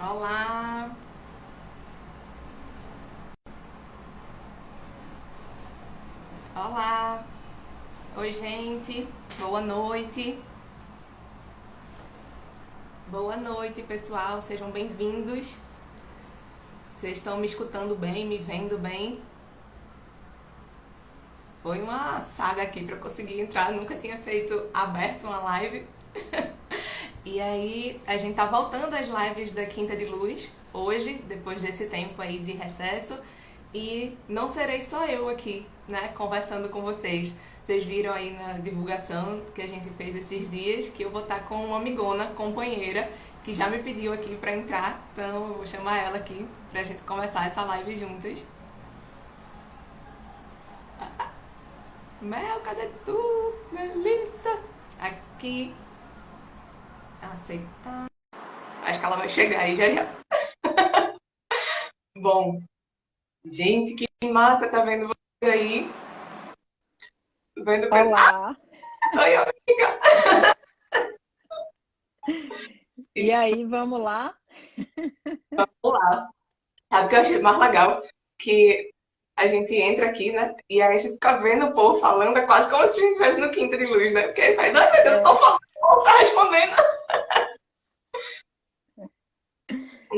Olá, olá, oi gente, boa noite pessoal, sejam bem-vindos. Vocês estão me escutando bem, me vendo bem? Foi uma saga aqui para eu conseguir entrar, nunca tinha feito aberto uma live. E aí, a gente tá voltando às lives da Quinta de Luz, hoje, depois desse tempo aí de recesso. E não serei só eu aqui, né, conversando com vocês. Vocês viram aí na divulgação que a gente fez esses dias que eu vou estar com uma amigona, companheira, que já me pediu aqui pra entrar. Então eu vou chamar ela aqui pra gente começar essa live juntas. Mel, cadê tu? Melissa! Aqui. Aceitar. Acho que ela vai chegar aí já já. Bom, gente, que massa tá vendo você aí. Vendo o pessoal. Olá, Oi, amiga. e aí, vamos lá? Vamos lá. Sabe o que eu achei mais legal? Que a gente entra aqui, né? E aí a gente fica vendo o povo falando, é quase como se a gente estivesse no Quinta de Luz, né? Porque aí faz, ai meu Deus, eu tô É, falando, não tá respondendo.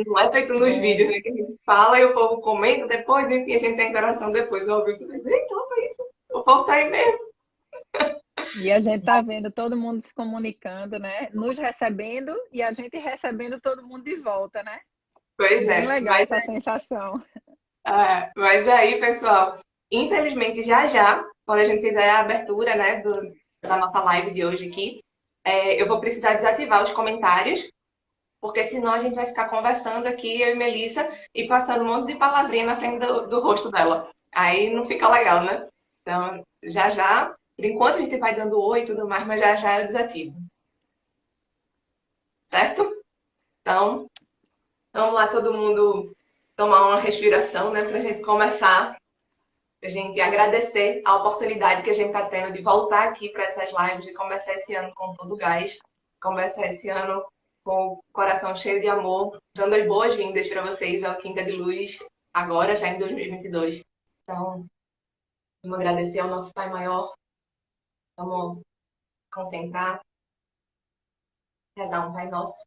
Não é feito nos vídeos, é, né? Que a gente fala e o povo comenta depois, enfim, a gente tem interação depois. Eu ouvi isso e falei, eita, olha isso. O povo tá aí mesmo. e a gente tá vendo todo mundo se comunicando, né? Nos recebendo e a gente recebendo todo mundo de volta, né? Pois Bem é, legal essa sensação. mas aí, pessoal, infelizmente já já, quando a gente fizer a abertura, né, da nossa live de hoje aqui, eu vou precisar desativar os comentários, porque senão a gente vai ficar conversando aqui, eu e Melissa, e passando um monte de palavrinha na frente do rosto dela. Aí não fica legal, né? Então, já já, por enquanto a gente vai dando oi e tudo mais, mas já já eu desativo, certo? Então, vamos lá todo mundo tomar uma respiração, né, pra gente começar. A gente agradecer a oportunidade que a gente está tendo de voltar aqui para essas lives, de começar esse ano com todo o gás, começar esse ano com o coração cheio de amor, dando as boas-vindas para vocês ao Quinta de Luz, agora, já em 2022. Então, vamos agradecer ao nosso Pai Maior, vamos concentrar, rezar um Pai Nosso.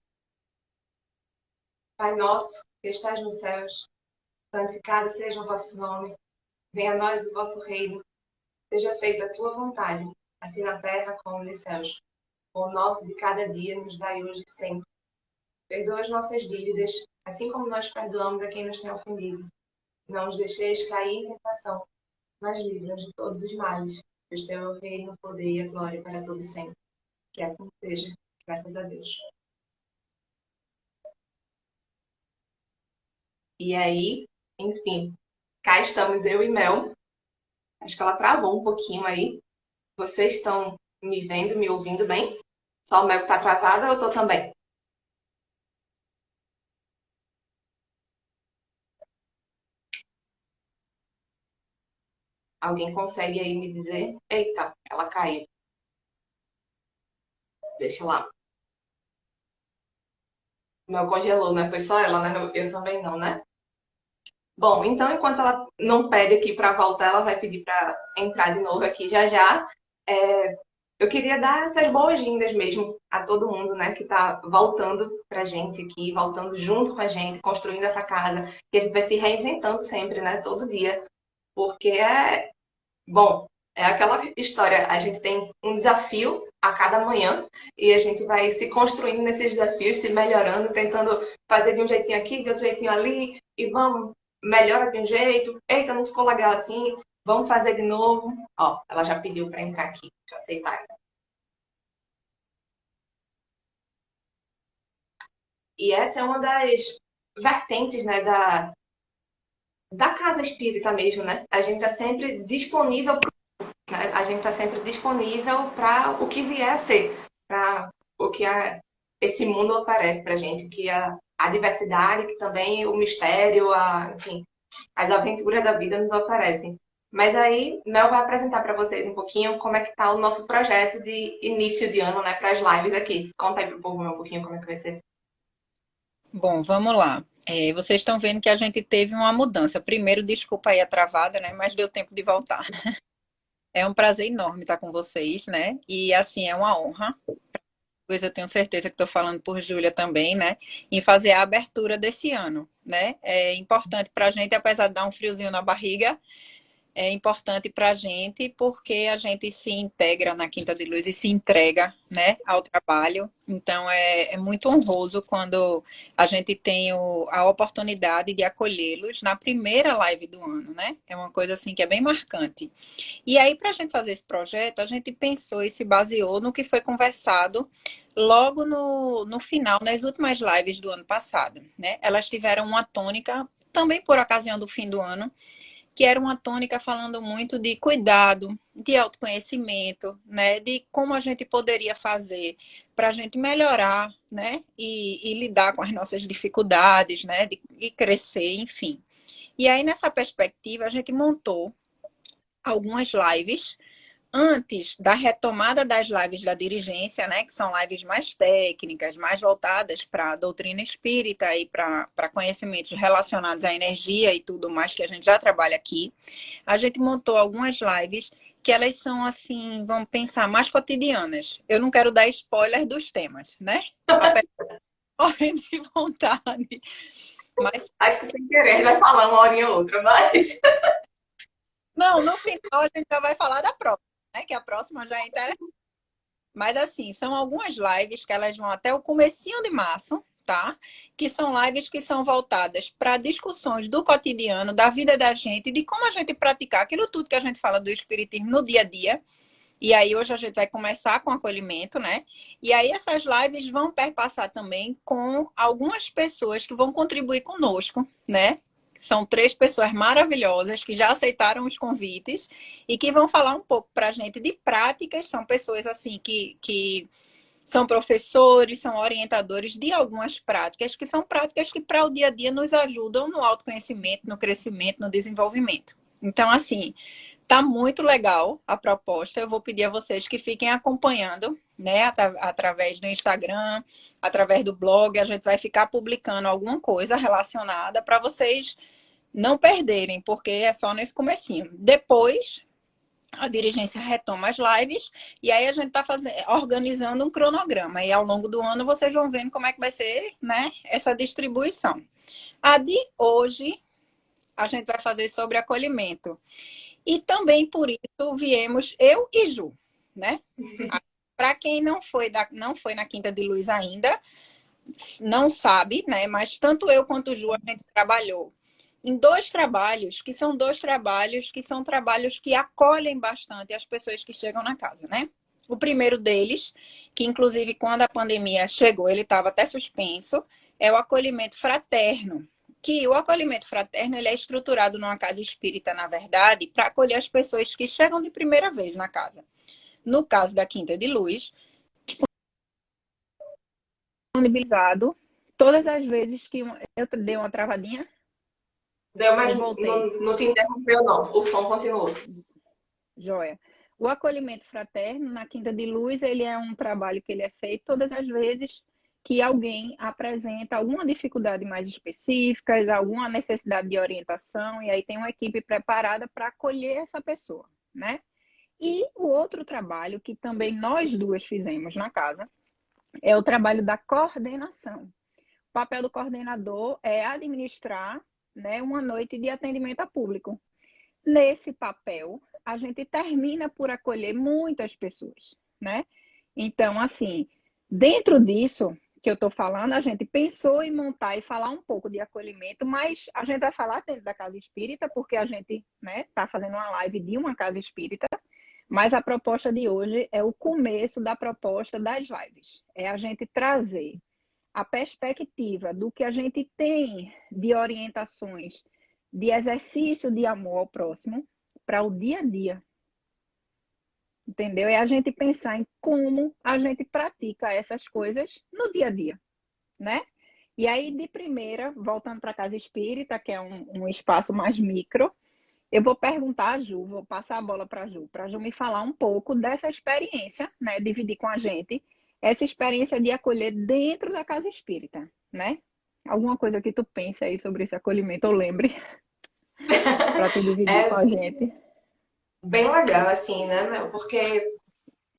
Pai Nosso, que estás nos céus, santificado seja o vosso nome, venha a nós o vosso reino, seja feita a tua vontade, assim na terra como nos céus. O nosso de cada dia nos dai hoje e sempre. Perdoa as nossas dívidas, assim como nós perdoamos a quem nos tem ofendido. Não nos deixeis cair em tentação, mas livra-nos de todos os males. Pois teu é o reino, o poder e a glória para todo sempre. Que assim seja. Graças a Deus. E aí, enfim, cá estamos eu e Mel. Acho que ela travou um pouquinho aí. Vocês estão me vendo, me ouvindo bem? Só o Mel que está travada ou eu tô também? Alguém consegue aí me dizer? Eita, ela caiu. Deixa lá. O meu congelou, né? Foi só ela, né? Eu também não, né? Bom, então enquanto ela não pede aqui para voltar, ela vai pedir para entrar de novo aqui já já. É, eu queria dar essas boas-vindas mesmo a todo mundo, né, que está voltando para a gente aqui, voltando junto com a gente, construindo essa casa, que a gente vai se reinventando sempre, né, todo dia, porque bom, é aquela história, a gente tem um desafio a cada manhã e a gente vai se construindo nesses desafios, se melhorando, tentando fazer de um jeitinho aqui, de outro jeitinho ali, e vamos, melhora de um jeito, eita, não ficou legal assim, vamos fazer de novo. Ó, ela já pediu para entrar aqui, deixa eu aceitar. E essa é uma das vertentes, né, da casa espírita mesmo, né? A gente está sempre disponível, né? A gente está sempre disponível para o que vier a ser, para o que esse mundo oferece para a gente, que a diversidade, que também o mistério, enfim, as aventuras da vida nos oferecem. Mas aí, Mel vai apresentar para vocês um pouquinho como é que está o nosso projeto de início de ano, né, para as lives aqui. Conta aí para o povo um pouquinho como é que vai ser. Bom, vamos lá. Vocês estão vendo que a gente teve uma mudança. Primeiro, desculpa aí a travada, né? Mas deu tempo de voltar. É um prazer enorme estar com vocês, né? E assim, é uma honra. Pois eu tenho certeza que estou falando por Júlia também, né? Em fazer a abertura desse ano, né? É importante para a gente, apesar de dar um friozinho na barriga, é importante para a gente porque a gente se integra na Quinta de Luz e se entrega, né, ao trabalho. Então é muito honroso quando a gente tem a oportunidade de acolhê-los na primeira live do ano, né? É uma coisa assim que é bem marcante. E aí, para a gente fazer esse projeto, a gente pensou e se baseou no que foi conversado logo no final, nas últimas lives do ano passado, né? Elas tiveram uma tônica, também por ocasião do fim do ano, que era uma tônica falando muito de cuidado, de autoconhecimento, né? De como a gente poderia fazer para a gente melhorar, né? E lidar com as nossas dificuldades, né? E crescer, enfim. E aí, nessa perspectiva, a gente montou algumas lives antes da retomada das lives da dirigência, né, que são lives mais técnicas, mais voltadas para a doutrina espírita e para conhecimentos relacionados à energia e tudo mais que a gente já trabalha aqui, a gente montou algumas lives que elas são assim, vamos pensar, mais cotidianas. Eu não quero dar spoiler dos temas, né? Morrendo de vontade. Mas Acho que sem querer vai falar uma horinha ou outra, mas não, no final a gente já vai falar da próxima, né? Que a próxima já é interessante. Mas assim, são algumas lives que elas vão até o comecinho de março, tá? Que são lives que são voltadas para discussões do cotidiano, da vida da gente, de como a gente praticar aquilo tudo que a gente fala do espiritismo no dia a dia. E aí hoje a gente vai começar com acolhimento, né? E aí essas lives vão perpassar também com algumas pessoas que vão contribuir conosco, né? São 3 pessoas maravilhosas que já aceitaram os convites e que vão falar um pouco para a gente de práticas. São pessoas assim que são professores, são orientadores de algumas práticas, que são práticas que para o dia a dia nos ajudam no autoconhecimento, no crescimento, no desenvolvimento. Então, assim, tá muito legal a proposta. Eu vou pedir a vocês que fiquem acompanhando, né, através do Instagram, através do blog. A gente vai ficar publicando alguma coisa relacionada para vocês não perderem, porque é só nesse comecinho. Depois, a dirigência retoma as lives e aí a gente está organizando um cronograma. E ao longo do ano vocês vão vendo como é que vai ser, né, essa distribuição. A de hoje, a gente vai fazer sobre acolhimento. E também por isso viemos eu e Ju, né? Para quem não foi na Quinta de Luz ainda, não sabe, né? Mas tanto eu quanto Ju a gente trabalhou em 2 trabalhos, que são 2 trabalhos que são trabalhos que acolhem bastante as pessoas que chegam na casa, né? O primeiro deles, que inclusive quando a pandemia chegou, ele estava até suspenso, é o acolhimento fraterno. Que o acolhimento fraterno ele é estruturado numa casa espírita, na verdade, para acolher as pessoas que chegam de primeira vez na casa. No caso da Quinta de Luz, Disponibilizado todas as vezes que eu dei uma travadinha, deu, mas eu voltei. não te interrompeu, não. O som continuou. Joia. O acolhimento fraterno na Quinta de Luz, ele é um trabalho que ele é feito todas as vezes que alguém apresenta alguma dificuldade mais específica, alguma necessidade de orientação, e aí tem uma equipe preparada para acolher essa pessoa, né? E o outro trabalho que também nós duas fizemos na casa é o trabalho da coordenação. O papel do coordenador é administrar, né, uma noite de atendimento a público. Nesse papel, a gente termina por acolher muitas pessoas, né? Então, assim, dentro disso que eu estou falando, a gente pensou em montar e falar um pouco de acolhimento, mas a gente vai falar dentro da casa espírita, porque a gente, né, está fazendo uma live de uma casa espírita, mas a proposta de hoje é o começo da proposta das lives. É a gente trazer a perspectiva do que a gente tem de orientações de exercício de amor ao próximo para o dia a dia. Entendeu? É a gente pensar em como a gente pratica essas coisas no dia a dia, né? E aí, de primeira, voltando para a casa espírita, que é um espaço mais micro, eu vou perguntar a Ju, vou passar a bola para a Ju me falar um pouco dessa experiência, né? Dividir com a gente essa experiência de acolher dentro da casa espírita, né? Alguma coisa que tu pense aí sobre esse acolhimento, ou lembre, para tu dividir com É a gente. bem legal, assim, né, Mel? Porque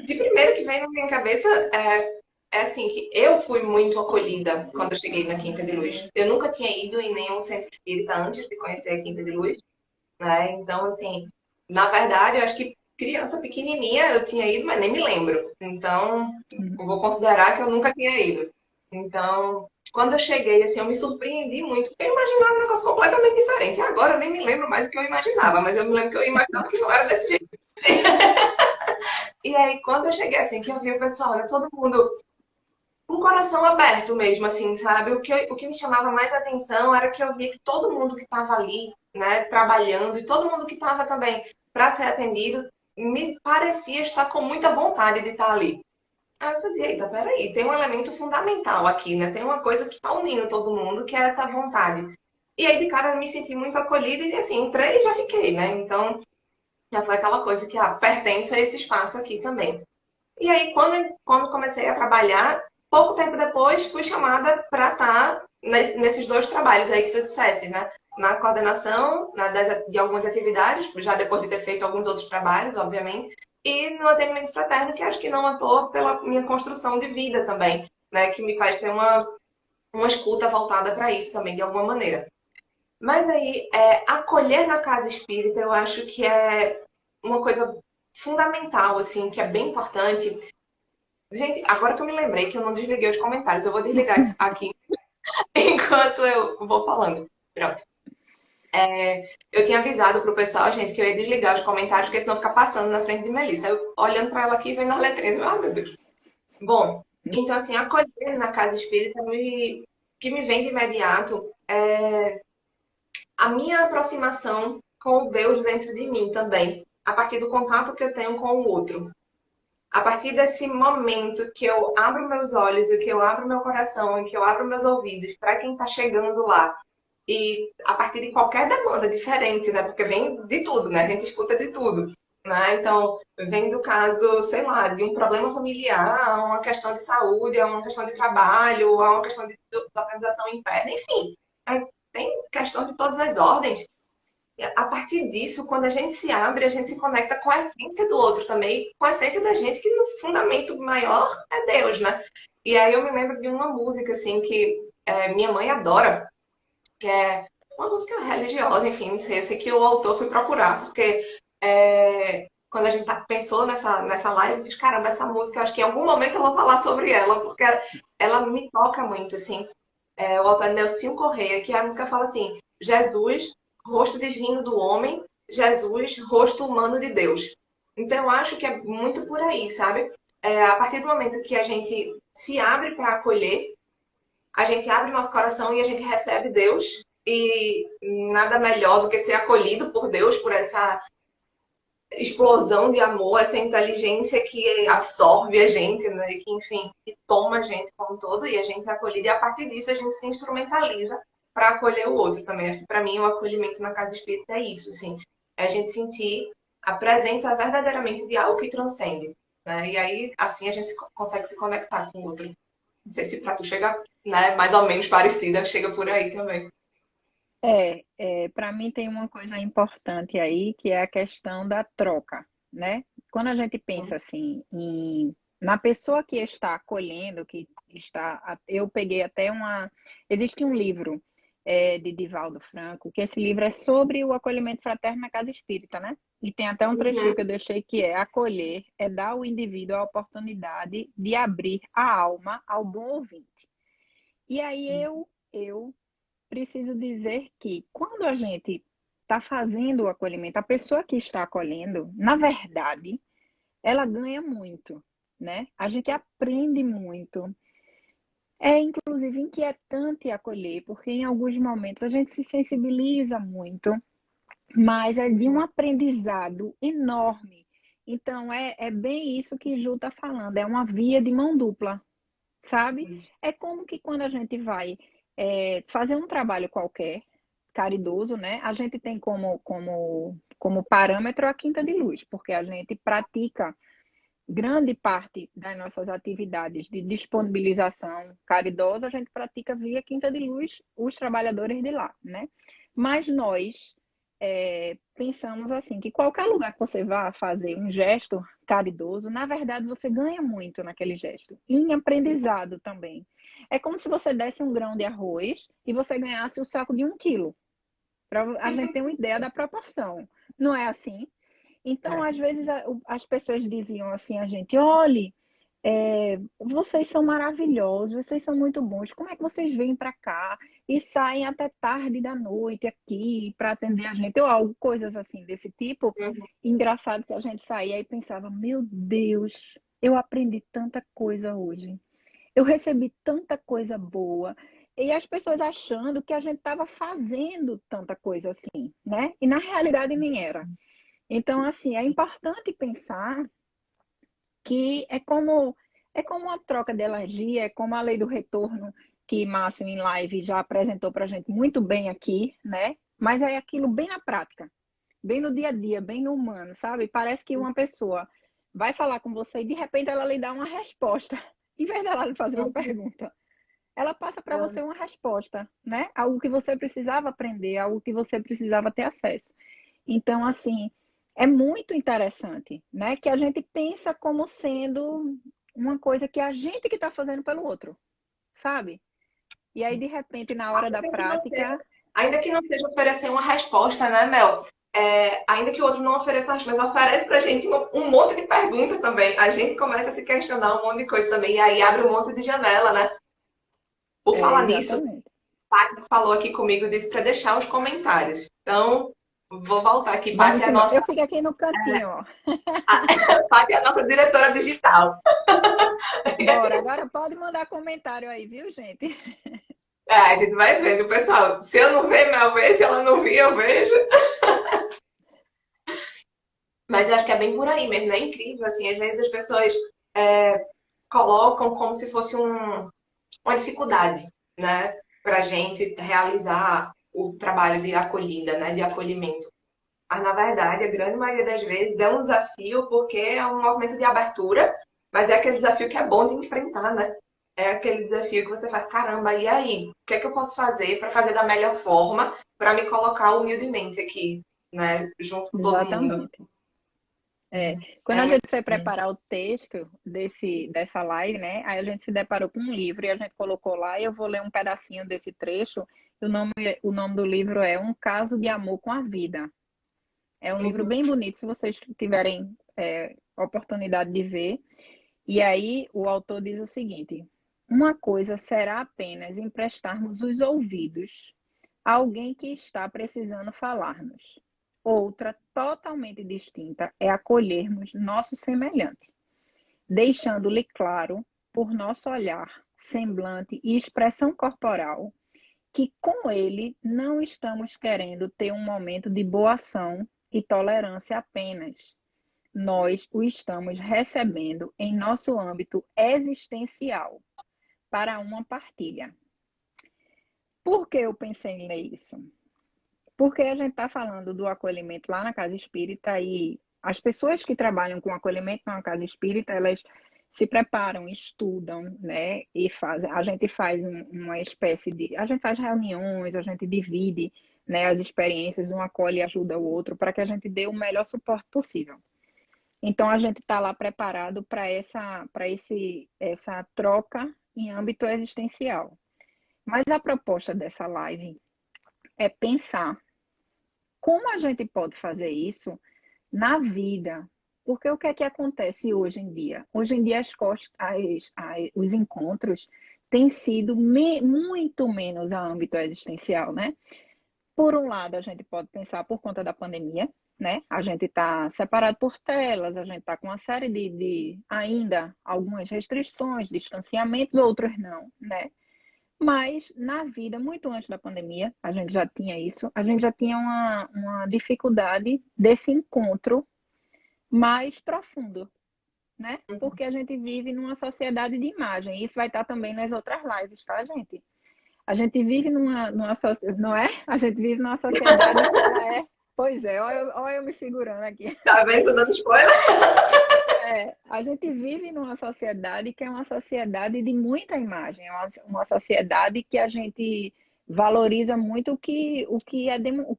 de primeiro que vem na minha cabeça é assim, que eu fui muito acolhida quando eu cheguei na Quinta de Luz. Eu nunca tinha ido em nenhum centro espírita antes de conhecer a Quinta de Luz, né? Então, assim, na verdade, eu acho que criança pequenininha eu tinha ido, mas nem me lembro. Então, eu vou considerar que eu nunca tinha ido. Então, quando eu cheguei, assim, eu me surpreendi muito, porque eu imaginava um negócio completamente diferente. E agora eu nem me lembro mais do que eu imaginava, mas eu me lembro que eu imaginava que não era desse jeito. E aí, quando eu cheguei, assim, que eu vi o pessoal, era todo mundo com o coração aberto mesmo, assim, sabe? O que me chamava mais atenção era que eu via que todo mundo que estava ali, né, trabalhando, e todo mundo que estava também para ser atendido, me parecia estar com muita vontade de estar ali. Aí eu fazia, eita, peraí, tem um elemento fundamental aqui, né? Tem uma coisa que está unindo todo mundo, que é essa vontade. E aí, de cara, eu me senti muito acolhida e, assim, entrei e já fiquei, né? Então, já foi aquela coisa que, pertence a esse espaço aqui também. E aí, quando comecei a trabalhar, pouco tempo depois, fui chamada para estar nesses dois trabalhos aí que tu disseste, né? Na coordenação de algumas atividades, já depois de ter feito alguns outros trabalhos, obviamente, e no atendimento fraterno, que acho que não à toa pela minha construção de vida também, né? Que me faz ter uma escuta voltada para isso também, de alguma maneira. Mas aí, acolher na casa espírita, eu acho que é uma coisa fundamental, assim, que é bem importante. Gente, agora que eu me lembrei que eu não desliguei os comentários, eu vou desligar isso aqui enquanto eu vou falando. Pronto. Eu tinha avisado pro pessoal, gente, que eu ia desligar os comentários, porque senão fica passando na frente de Melissa. Eu olhando para ela aqui, vendo as letrinhas. Ah, meu Deus. Bom, então, assim, acolher na casa espírita que me vem de imediato é a minha aproximação com o Deus dentro de mim também, a partir do contato que eu tenho com o outro. A partir desse momento que eu abro meus olhos, e que eu abro meu coração, e que eu abro meus ouvidos para quem está chegando lá, e a partir de qualquer demanda diferente, né? Porque vem de tudo, né? A gente escuta de tudo, né? Então, vem do caso, sei lá, de um problema familiar, uma questão de saúde, uma questão de trabalho, uma questão de organização interna, enfim. Tem questão de todas as ordens. A partir disso, quando a gente se abre, a gente se conecta com a essência do outro também, com a essência da gente, que no fundamento maior é Deus, né? E aí eu me lembro de uma música, assim, que minha mãe adora, que é uma música religiosa, enfim, não sei, eu sei que o autor foi procurar, porque quando a gente pensou nessa live, eu fiz, caramba, essa música, acho que em algum momento eu vou falar sobre ela, porque ela me toca muito, assim. O autor é Nelsinho Correia, que a música fala assim, Jesus, rosto divino do homem, Jesus, rosto humano de Deus. Então eu acho que é muito por aí, sabe? A partir do momento que a gente se abre para acolher, a gente abre nosso coração e a gente recebe Deus, e nada melhor do que ser acolhido por Deus, por essa explosão de amor, essa inteligência que absorve a gente, né? Que, enfim, que toma a gente como um todo e a gente é acolhido. E a partir disso a gente se instrumentaliza para acolher o outro também. Acho que para mim o acolhimento na casa espírita é isso, assim. É a gente sentir a presença verdadeiramente de algo que transcende, né? E aí, assim, a gente consegue se conectar com o outro. Não sei se para tu chega, né, mais ou menos parecida, chega por aí também. Para mim tem uma coisa importante aí, que é a questão da troca, né? Quando a gente pensa assim na pessoa que está acolhendo, eu peguei até existe um livro de Divaldo Franco, que esse livro é sobre o acolhimento fraterno na casa espírita, né? E tem até um trechinho que eu deixei que é: acolher é dar ao indivíduo a oportunidade de abrir a alma ao bom ouvinte. E aí eu preciso dizer que quando a gente está fazendo o acolhimento, a pessoa que está acolhendo, na verdade, ela ganha muito, né? A gente aprende muito. É inclusive inquietante acolher, porque em alguns momentos a gente se sensibiliza muito, mas é de um aprendizado enorme. Então, é bem isso que Ju está falando, é uma via de mão dupla, sabe? É como que quando a gente vai fazer um trabalho qualquer, caridoso, né? A gente tem como parâmetro a Quinta de Luz, porque a gente pratica grande parte das nossas atividades de disponibilização caridosa a gente pratica via Quinta de Luz, os trabalhadores de lá, né? Mas nós pensamos assim, que qualquer lugar que você vá fazer um gesto caridoso, na verdade você ganha muito naquele gesto, e em aprendizado também. É como se você desse um grão de arroz e você ganhasse o saco de 1 quilo, para a gente ter uma ideia da proporção. Não é assim? Então, às vezes, as pessoas diziam assim a gente, olhe, vocês são maravilhosos, vocês são muito bons, como é que vocês vêm para cá e saem até tarde da noite aqui para atender a gente? Ou algo, coisas assim desse tipo. Uhum. Engraçado que a gente saía e pensava, meu Deus, eu aprendi tanta coisa hoje, eu recebi tanta coisa boa. E as pessoas achando que a gente estava fazendo tanta coisa assim, né? E na realidade nem era. Então, assim, é importante pensar que é como uma troca de energia, é como a lei do retorno que Márcio em live já apresentou para a gente muito bem aqui, né? Mas é aquilo bem na prática, bem no dia a dia, bem no humano, sabe? Parece que uma pessoa vai falar com você e de repente ela lhe dá uma resposta, em vez dela lhe fazer uma pergunta. Ela passa para você uma resposta, né? Algo que você precisava aprender, algo que você precisava ter acesso. Então, assim, é muito interessante, né? Que a gente pensa como sendo uma coisa que a gente que está fazendo pelo outro, sabe? E aí, de repente, na hora da Ainda que não seja, prática, ainda que não seja oferecer uma resposta, né, Mel? Ainda que o outro não ofereça uma resposta, mas oferece pra gente um monte de perguntas também. A gente começa a se questionar um monte de coisa também, e aí abre um monte de janela, né? Por falar nisso, exatamente. Paty falou aqui comigo, disse para deixar os comentários. Então, vou voltar aqui. Paty Vamos é a embora. nossa, Eu fico aqui no cantinho, ó. Paty é a nossa diretora digital. Bora. Agora pode mandar comentário aí, viu, gente? A gente vai vendo, pessoal. Se eu não ver, Mel vê. Se ela não vir, eu vejo. Mas eu acho que é bem por aí mesmo, né? É incrível, assim. Às vezes as pessoas colocam como se fosse uma dificuldade, né? Para a gente realizar o trabalho de acolhida, né? De acolhimento. Mas, na verdade, a grande maioria das vezes é um desafio porque é um movimento de abertura, mas é aquele desafio que é bom de enfrentar, né? É aquele desafio que você faz, caramba, e aí? O que é que eu posso fazer para fazer da melhor forma, para me colocar humildemente aqui, né? Junto com todo mundo. Exatamente. Quando a Muito gente foi bom. preparar o texto dessa live, né? Aí a gente se deparou com um livro e a gente colocou lá, e eu vou ler um pedacinho desse trecho. O nome do livro é Um Caso de Amor com a Vida. É um livro bem bonito, se vocês tiverem oportunidade de ver. E aí o autor diz o seguinte: uma coisa será apenas emprestarmos os ouvidos a alguém que está precisando falar-nos. Outra, totalmente distinta, é acolhermos nosso semelhante, deixando-lhe claro, por nosso olhar, semblante e expressão corporal, que com ele não estamos querendo ter um momento de boa ação e tolerância apenas. Nós o estamos recebendo em nosso âmbito existencial para uma partilha. Por que eu pensei nisso? Porque a gente está falando do acolhimento lá na casa espírita e as pessoas que trabalham com acolhimento na casa espírita, elas se preparam, estudam, né? E fazem. A gente faz uma espécie de. A gente faz reuniões, a gente divide, né, as experiências, um acolhe e ajuda o outro para que a gente dê o melhor suporte possível. Então a gente está lá preparado para essa troca em âmbito existencial. Mas a proposta dessa live é pensar como a gente pode fazer isso na vida. Porque o que é que acontece hoje em dia? Hoje em dia os encontros têm sido muito menos a âmbito existencial, né? Por um lado, a gente pode pensar por conta da pandemia, né? A gente está separado por telas, a gente está com uma série de ainda algumas restrições, distanciamentos, outros não, né? Mas na vida, muito antes da pandemia, a gente já tinha isso, a gente já tinha uma dificuldade desse encontro mais profundo, né? Porque a gente vive numa sociedade de imagem. Isso vai estar também nas outras lives, tá, gente? A gente vive não é? A gente vive numa sociedade que ela é. Pois é, olha eu me segurando aqui. Tá vendo? Tô dando spoiler? A gente vive numa sociedade que é uma sociedade de muita imagem, é uma sociedade que a gente valoriza muito o que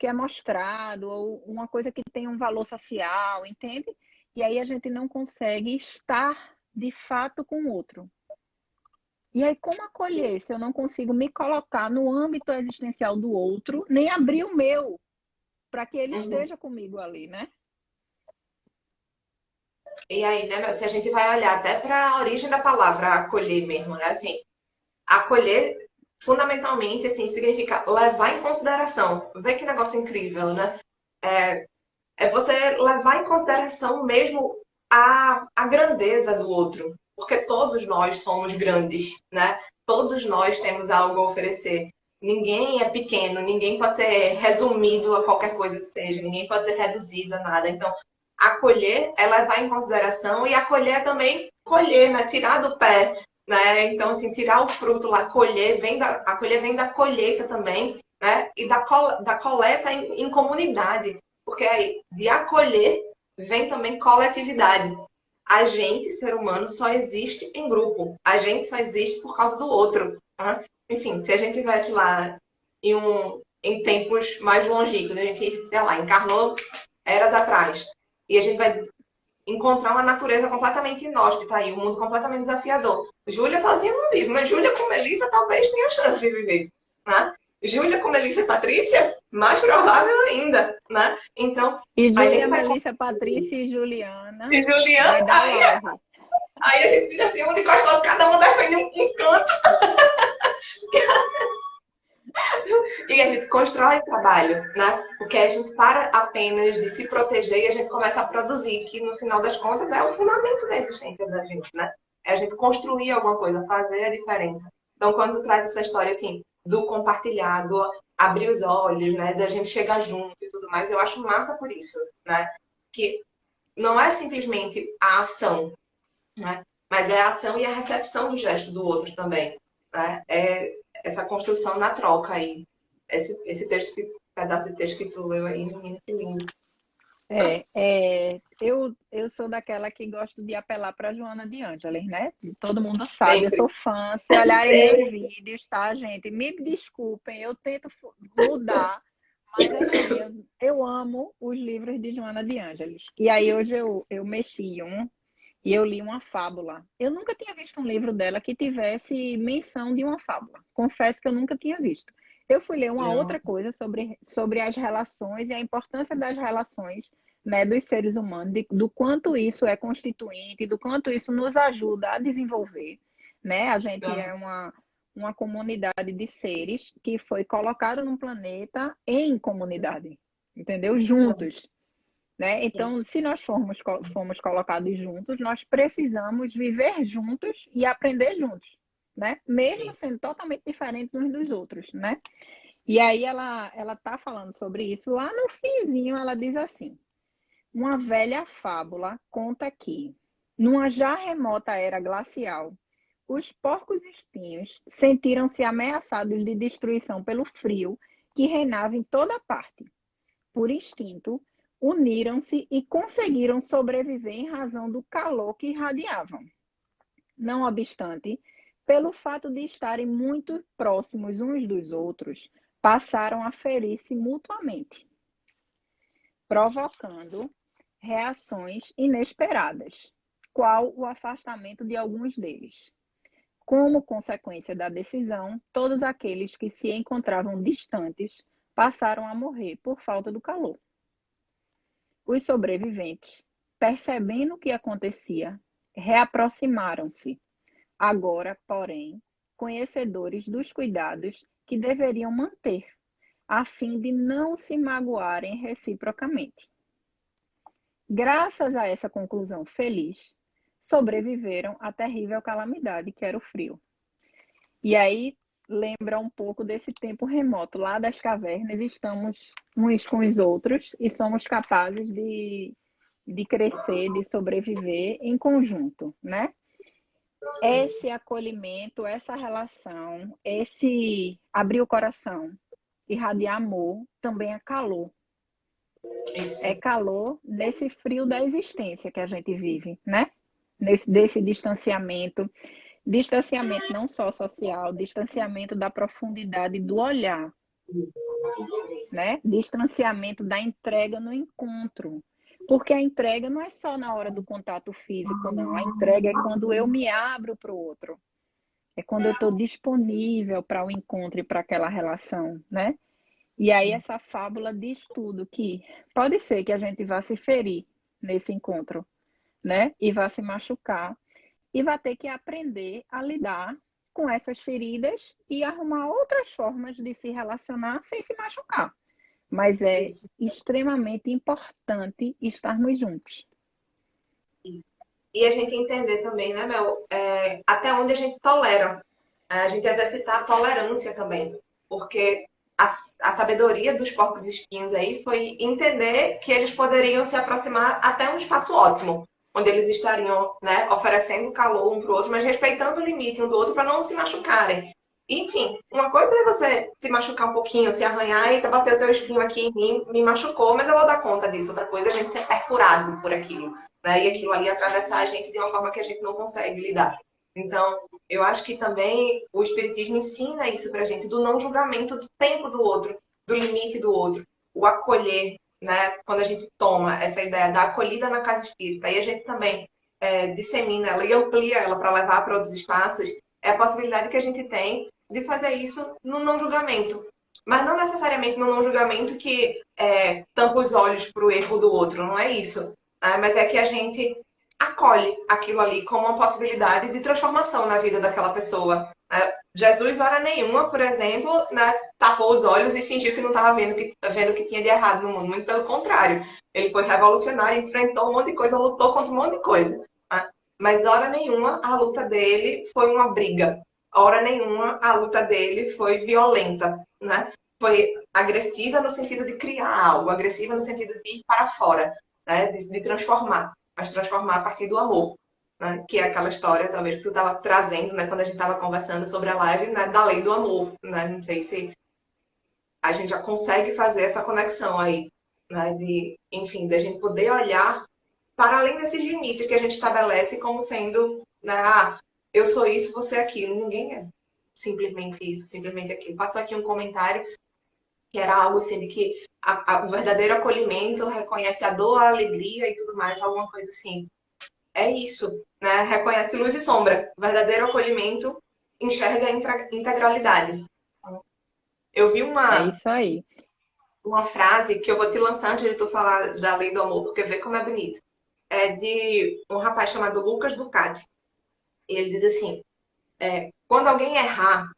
é mostrado, ou uma coisa que tem um valor social, entende? E aí a gente não consegue estar de fato com o outro. E aí, como acolher se eu não consigo me colocar no âmbito existencial do outro, nem abrir o meu para que ele Uhum. esteja comigo ali, né? E aí, né, se a gente vai olhar até para a origem da palavra acolher mesmo, né? Assim, acolher, fundamentalmente, assim, significa levar em consideração. Vê que negócio incrível, né? É você levar em consideração mesmo a grandeza do outro. Porque todos nós somos grandes, né? Todos nós temos algo a oferecer. Ninguém é pequeno, ninguém pode ser resumido a qualquer coisa que seja, ninguém pode ser reduzido a nada. Então, acolher é levar em consideração e acolher é também colher, né? Tirar do pé, né? Então, assim, tirar o fruto lá, acolher vem da colheita também, né? E da coleta em comunidade. Porque aí, de acolher, vem também coletividade. A gente, ser humano, só existe em grupo. A gente só existe por causa do outro. Né? Enfim, se a gente tivesse lá em tempos mais longínquos, a gente, sei lá, encarnou eras atrás, e a gente vai encontrar uma natureza completamente inóspita aí, um mundo completamente desafiador. Júlia sozinha não vive, mas Júlia com Melissa talvez tenha chance de viver. Né? Júlia com Melissa e Patrícia, mais provável ainda, né? Então, E a Júlia, gente vai Melissa, Patrícia e Juliana e vai Juliana, dar live. aí a gente fica assim, um de costas, cada um defende um canto. E a gente constrói trabalho, né? Porque a gente para apenas de se proteger e a gente começa a produzir, que no final das contas é o fundamento da existência da gente, né? É a gente construir alguma coisa, fazer a diferença. Então, quando tu traz essa história, assim, do compartilhado, abrir os olhos, né? Da gente chegar junto e tudo mais, eu acho massa por isso, né? Que não é simplesmente a ação, né? Mas é a ação e a recepção do gesto do outro também, né? É essa construção na troca aí. Esse texto, pedaço de texto que tu leu aí, menino, que lindo. Eu sou daquela que gosto de apelar para Joana de Ângeles, né? Todo mundo sabe, eu Sempre. sou fã. Se olharem meus vídeos, tá, gente? Me desculpem, eu tento mudar, mas assim, eu amo os livros de Joana de Ângeles. E aí hoje eu mexi em um e eu li uma fábula. Eu nunca tinha visto um livro dela que tivesse menção de uma fábula. Confesso que eu nunca tinha visto. Eu fui ler uma Não. outra coisa sobre as relações e a importância das relações, né, dos seres humanos, do quanto isso é constituinte, do quanto isso nos ajuda a desenvolver. Né? A gente é uma comunidade de seres que foi colocado num planeta em comunidade, entendeu? Juntos. Né? Então, Isso. se nós fomos colocados juntos, nós precisamos viver juntos e aprender juntos, né? Mesmo Isso. sendo totalmente diferentes uns dos outros, né? E aí ela tá falando sobre isso. Lá no finzinho, ela diz assim: uma velha fábula conta que, numa já remota era glacial, os porcos-espinhos sentiram-se ameaçados de destruição pelo frio que reinava em toda parte. Por instinto, uniram-se e conseguiram sobreviver em razão do calor que irradiavam. Não obstante, pelo fato de estarem muito próximos uns dos outros, passaram a ferir-se mutuamente, provocando reações inesperadas, qual o afastamento de alguns deles. Como consequência da decisão, todos aqueles que se encontravam distantes passaram a morrer por falta do calor. Os sobreviventes, percebendo o que acontecia, reaproximaram-se, agora, porém, conhecedores dos cuidados que deveriam manter, a fim de não se magoarem reciprocamente. Graças a essa conclusão feliz, sobreviveram à terrível calamidade que era o frio. E aí lembra um pouco desse tempo remoto, lá das cavernas, estamos uns com os outros e somos capazes de crescer, de sobreviver em conjunto, né? Esse acolhimento, essa relação, esse abrir o coração, irradiar amor, também é calor. Isso. É calor nesse frio da existência que a gente vive, né? desse distanciamento. Distanciamento não só social, distanciamento da profundidade do olhar, né? Distanciamento da entrega no encontro. Porque a entrega não é só na hora do contato físico, não. A entrega é quando eu me abro para o outro. É quando eu estou disponível para o encontro e para aquela relação, né? E aí essa fábula diz tudo, que pode ser que a gente vá se ferir nesse encontro, né? E vá se machucar. E vai ter que aprender a lidar com essas feridas e arrumar outras formas de se relacionar sem se machucar. Mas é Isso, extremamente importante estarmos juntos. isso. E a gente entender também, né, Mel, até onde a gente tolera. A gente exercitar a tolerância também. Porque a sabedoria dos porcos espinhos aí foi entender que eles poderiam se aproximar até um espaço ótimo, onde eles estariam, né, oferecendo calor um para o outro, mas respeitando o limite um do outro para não se machucarem. Enfim, uma coisa é você se machucar um pouquinho, se arranhar, e bater o teu espinho aqui em mim, me machucou, mas eu vou dar conta disso. Outra coisa é a gente ser perfurado por aquilo, né? E aquilo ali atravessar a gente de uma forma que a gente não consegue lidar. Então, eu acho que também o Espiritismo ensina isso pra gente, do não julgamento do tempo do outro, do limite do outro, o acolher, né? Quando a gente toma essa ideia da acolhida na casa espírita, e a gente também dissemina ela e amplia ela para levar para outros espaços, é a possibilidade que a gente tem de fazer isso no não julgamento. Mas não necessariamente no não julgamento que tampa os olhos para o erro do outro, não é isso. Né? Mas é que a gente acolhe aquilo ali como uma possibilidade de transformação na vida daquela pessoa. Né? Jesus, hora nenhuma, por exemplo, né, tapou os olhos e fingiu que não estava vendo o que tinha de errado no mundo. Muito pelo contrário. Ele foi revolucionário, enfrentou um monte de coisa, lutou contra um monte de coisa. Né? Mas hora nenhuma a luta dele foi uma briga. Hora nenhuma a luta dele foi violenta. Né? Foi agressiva no sentido de criar algo, agressiva no sentido de ir para fora, né? de transformar, mas transformar a partir do amor. Né? Que é aquela história, talvez, que tu estava trazendo, né? Quando a gente estava conversando sobre a live, né? Da lei do amor. Né? Não sei se a gente já consegue fazer essa conexão aí, né? De, enfim, da gente poder olhar para além desses limites que a gente estabelece como sendo, né? Ah, eu sou isso, você é aquilo. Ninguém é simplesmente isso, simplesmente aquilo. Passou aqui um comentário que era algo assim de que o verdadeiro acolhimento reconhece a dor, a alegria e tudo mais, alguma coisa assim. É isso, né? Reconhece luz e sombra. O verdadeiro acolhimento enxerga a integralidade. Eu vi É isso aí. uma frase que eu vou te lançar antes de tu falar da lei do amor, porque vê como é bonito. É de um rapaz chamado Lucas Ducati. Ele diz assim, quando alguém errar,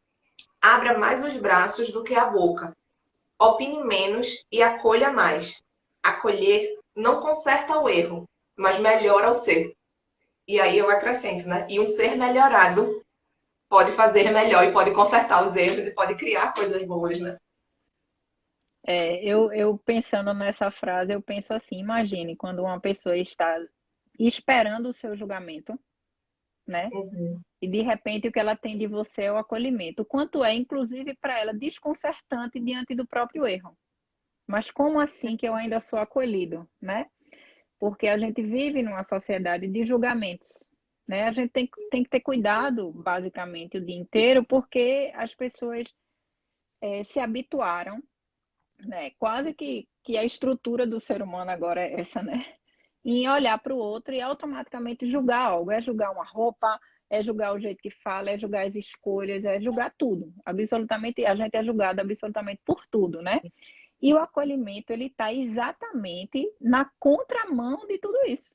abra mais os braços do que a boca. Opine menos e acolha mais. Acolher não conserta o erro, mas melhora o ser. E aí eu acrescento, né? E um ser melhorado pode fazer melhor e pode consertar os erros e pode criar coisas boas, né? Eu pensando nessa frase, eu penso assim, imagine quando uma pessoa está esperando o seu julgamento, né? Uhum. E de repente o que ela tem de você é o acolhimento. O quanto é, inclusive, para ela desconcertante diante do próprio erro. Mas como assim que eu ainda sou acolhido, né? Porque a gente vive numa sociedade de julgamentos, né? A gente tem que ter cuidado, basicamente, o dia inteiro, porque as pessoas se habituaram, né? Quase que a estrutura do ser humano agora é essa, né? Em olhar para o outro e automaticamente julgar algo. É julgar uma roupa, é julgar o jeito que fala, é julgar as escolhas, é julgar tudo. Absolutamente, a gente é julgado absolutamente por tudo, né? E o acolhimento, ele está exatamente na contramão de tudo isso.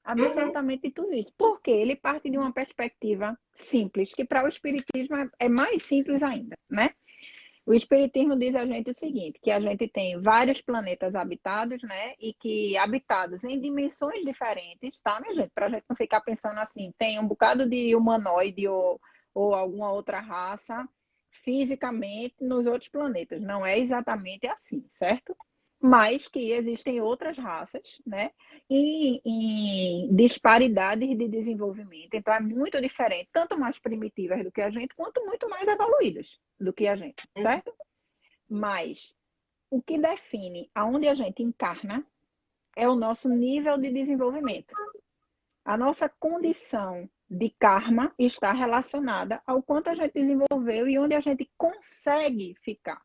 Uhum. Absolutamente de tudo isso. Porque ele parte de uma perspectiva simples, que para o Espiritismo é mais simples ainda, né? O Espiritismo diz a gente o seguinte, que a gente tem vários planetas habitados, né? E que habitados em dimensões diferentes, tá, minha gente? Para a gente não ficar pensando assim, tem um bocado de humanoide ou alguma outra raça fisicamente nos outros planetas. Não é exatamente assim, certo? Mas que existem outras raças, né? Em disparidades de desenvolvimento. Então, é muito diferente, tanto mais primitivas do que a gente, quanto muito mais evoluídas do que a gente, certo? Mas o que define aonde a gente encarna é o nosso nível de desenvolvimento. A nossa condição de karma está relacionada ao quanto a gente desenvolveu e onde a gente consegue ficar.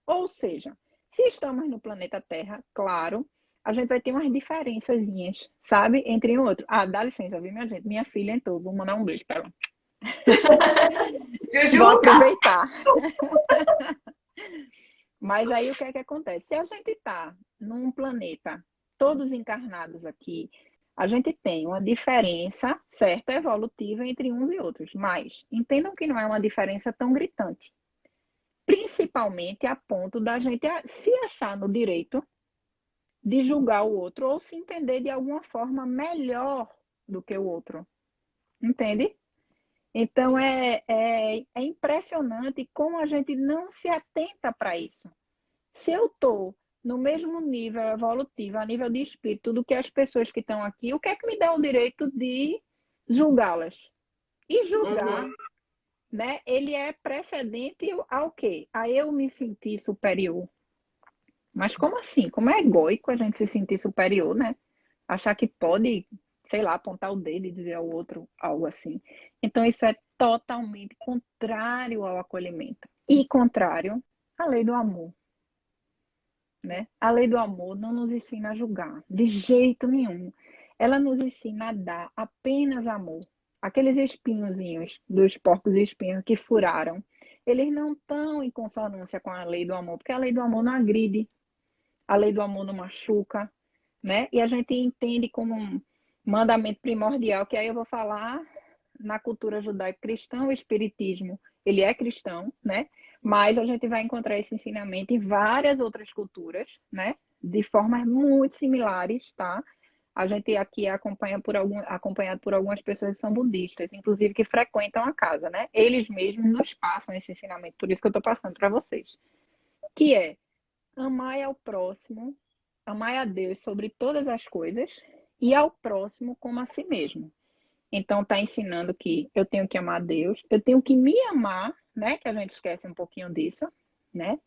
Ou seja, se estamos no planeta Terra, claro, a gente vai ter umas diferençazinhas, sabe? Entre um e outro. Ah, dá licença, viu, minha gente? Minha filha entrou, vou mandar um beijo para ela. Vou Jujuba! aproveitar. Mas aí o que é que acontece? Se a gente está num planeta, todos encarnados aqui, a gente tem uma diferença certa evolutiva entre uns e outros. Mas entendam que não é uma diferença tão gritante. Principalmente a ponto da gente se achar no direito de julgar o outro ou se entender de alguma forma melhor do que o outro. Entende? Então é impressionante como a gente não se atenta para isso. Se eu estou no mesmo nível evolutivo, a nível de espírito, do que as pessoas que estão aqui, o que é que me dá o direito de julgá-las? E julgar, né? Ele é precedente ao quê? A eu me sentir superior. Mas como assim? Como é egóico a gente se sentir superior, né? Achar que pode, sei lá, apontar o dedo e dizer ao outro algo assim. Então, isso é totalmente contrário ao acolhimento. E contrário à lei do amor, né? A lei do amor não nos ensina a julgar, de jeito nenhum. Ela nos ensina a dar apenas amor. Aqueles espinhozinhos dos porcos espinhos que furaram, eles não estão em consonância com a lei do amor, porque a lei do amor não agride, a lei do amor não machuca, né? E a gente entende como um mandamento primordial, que aí eu vou falar na cultura judaico-cristã, o espiritismo, ele é cristão, né? Mas a gente vai encontrar esse ensinamento em várias outras culturas, né? De formas muito similares, tá? A gente aqui acompanhado por algumas pessoas que são budistas, inclusive que frequentam a casa, né? Eles mesmos nos passam esse ensinamento, por isso que eu estou passando para vocês. Que é amai ao próximo, amai a Deus sobre todas as coisas e ao próximo como a si mesmo. Então, está ensinando que eu tenho que amar a Deus, eu tenho que me amar, né? Que a gente esquece um pouquinho disso, né?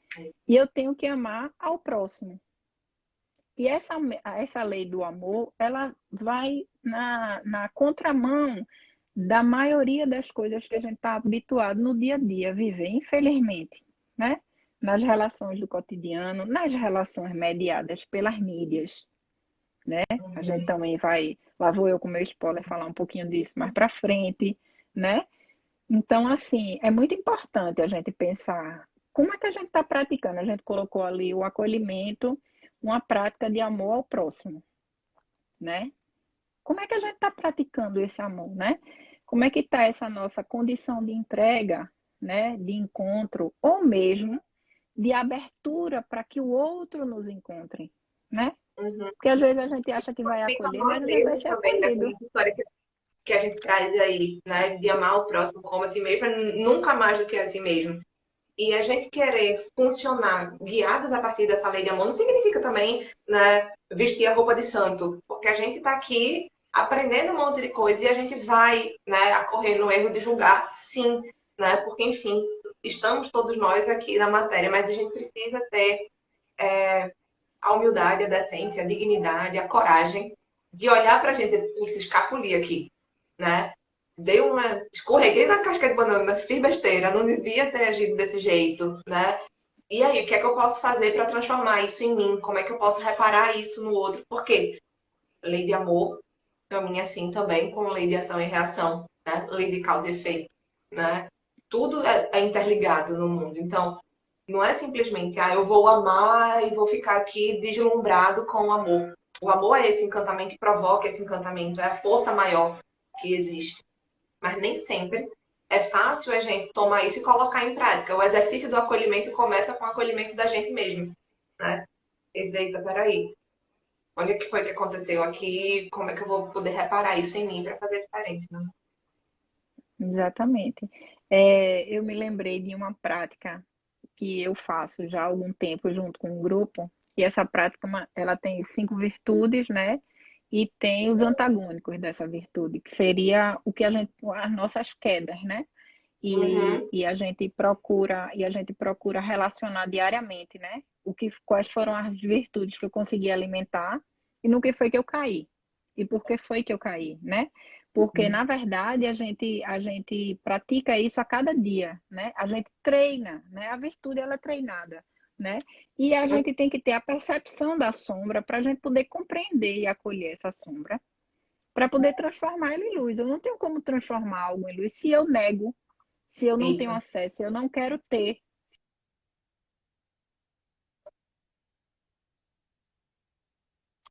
E eu tenho que amar ao próximo. E essa lei do amor, ela vai na contramão da maioria das coisas que a gente está habituado no dia a dia a viver, infelizmente, né? Nas relações do cotidiano, nas relações mediadas pelas mídias, né? A gente também vai, lá vou eu com meu spoiler falar um pouquinho disso mais para frente, né? Então, assim, é muito importante a gente pensar como é que a gente está praticando. A gente colocou ali o acolhimento, uma prática de amor ao próximo, né? Como é que a gente está praticando esse amor, né? Como é que está essa nossa condição de entrega, né? De encontro, ou mesmo de abertura para que o outro nos encontre, né? Porque às vezes a gente acha que vai Fica acolher, uma mas a gente vai vez ser também, né, com acolhido. essa história que a gente traz aí, né, de amar o próximo como a ti mesmo, nunca mais do que a ti mesmo. E a gente querer funcionar guiados a partir dessa lei de amor não significa também, né, vestir a roupa de santo, porque a gente está aqui aprendendo um monte de coisa e a gente vai, né, correr no erro de julgar, sim, né, porque enfim, estamos todos nós aqui na matéria, mas a gente precisa ter a humildade, a decência, a dignidade, a coragem de olhar para a gente e se escapulir aqui, né? Dei uma. Escorreguei na casca de banana, fiz besteira, não devia ter agido desse jeito, né? E aí, o que é que eu posso fazer para transformar isso em mim? Como é que eu posso reparar isso no outro? Por quê? Lei de amor caminha assim também com lei de ação e reação, né? Lei de causa e efeito, né? Tudo é interligado no mundo. Então, não é simplesmente, eu vou amar e vou ficar aqui deslumbrado com o amor. O amor é esse encantamento que provoca esse encantamento, é a força maior que existe. Mas nem sempre é fácil a gente tomar isso e colocar em prática. O exercício do acolhimento começa com o acolhimento da gente mesmo, né? Quer dizer, eita, peraí, olha o que foi que aconteceu aqui, como é que eu vou poder reparar isso em mim para fazer diferente, né? Exatamente. Eu me lembrei de uma prática que eu faço já há algum tempo junto com um grupo, e essa prática ela tem 5 virtudes, né? E tem os antagônicos dessa virtude, que seria o que as nossas quedas, né? Uhum. E a gente procura relacionar diariamente, né? Quais foram as virtudes que eu consegui alimentar e no que foi que eu caí. e por que foi que eu caí, né? Porque, na verdade, a gente pratica isso a cada dia, né? A gente treina, né? A virtude, ela é treinada, né? E a gente tem que ter a percepção da sombra para a gente poder compreender e acolher essa sombra, para poder transformar ela em luz. Eu não tenho como transformar algo em luz se eu nego, se eu não tenho Isso. acesso, se eu não quero ter.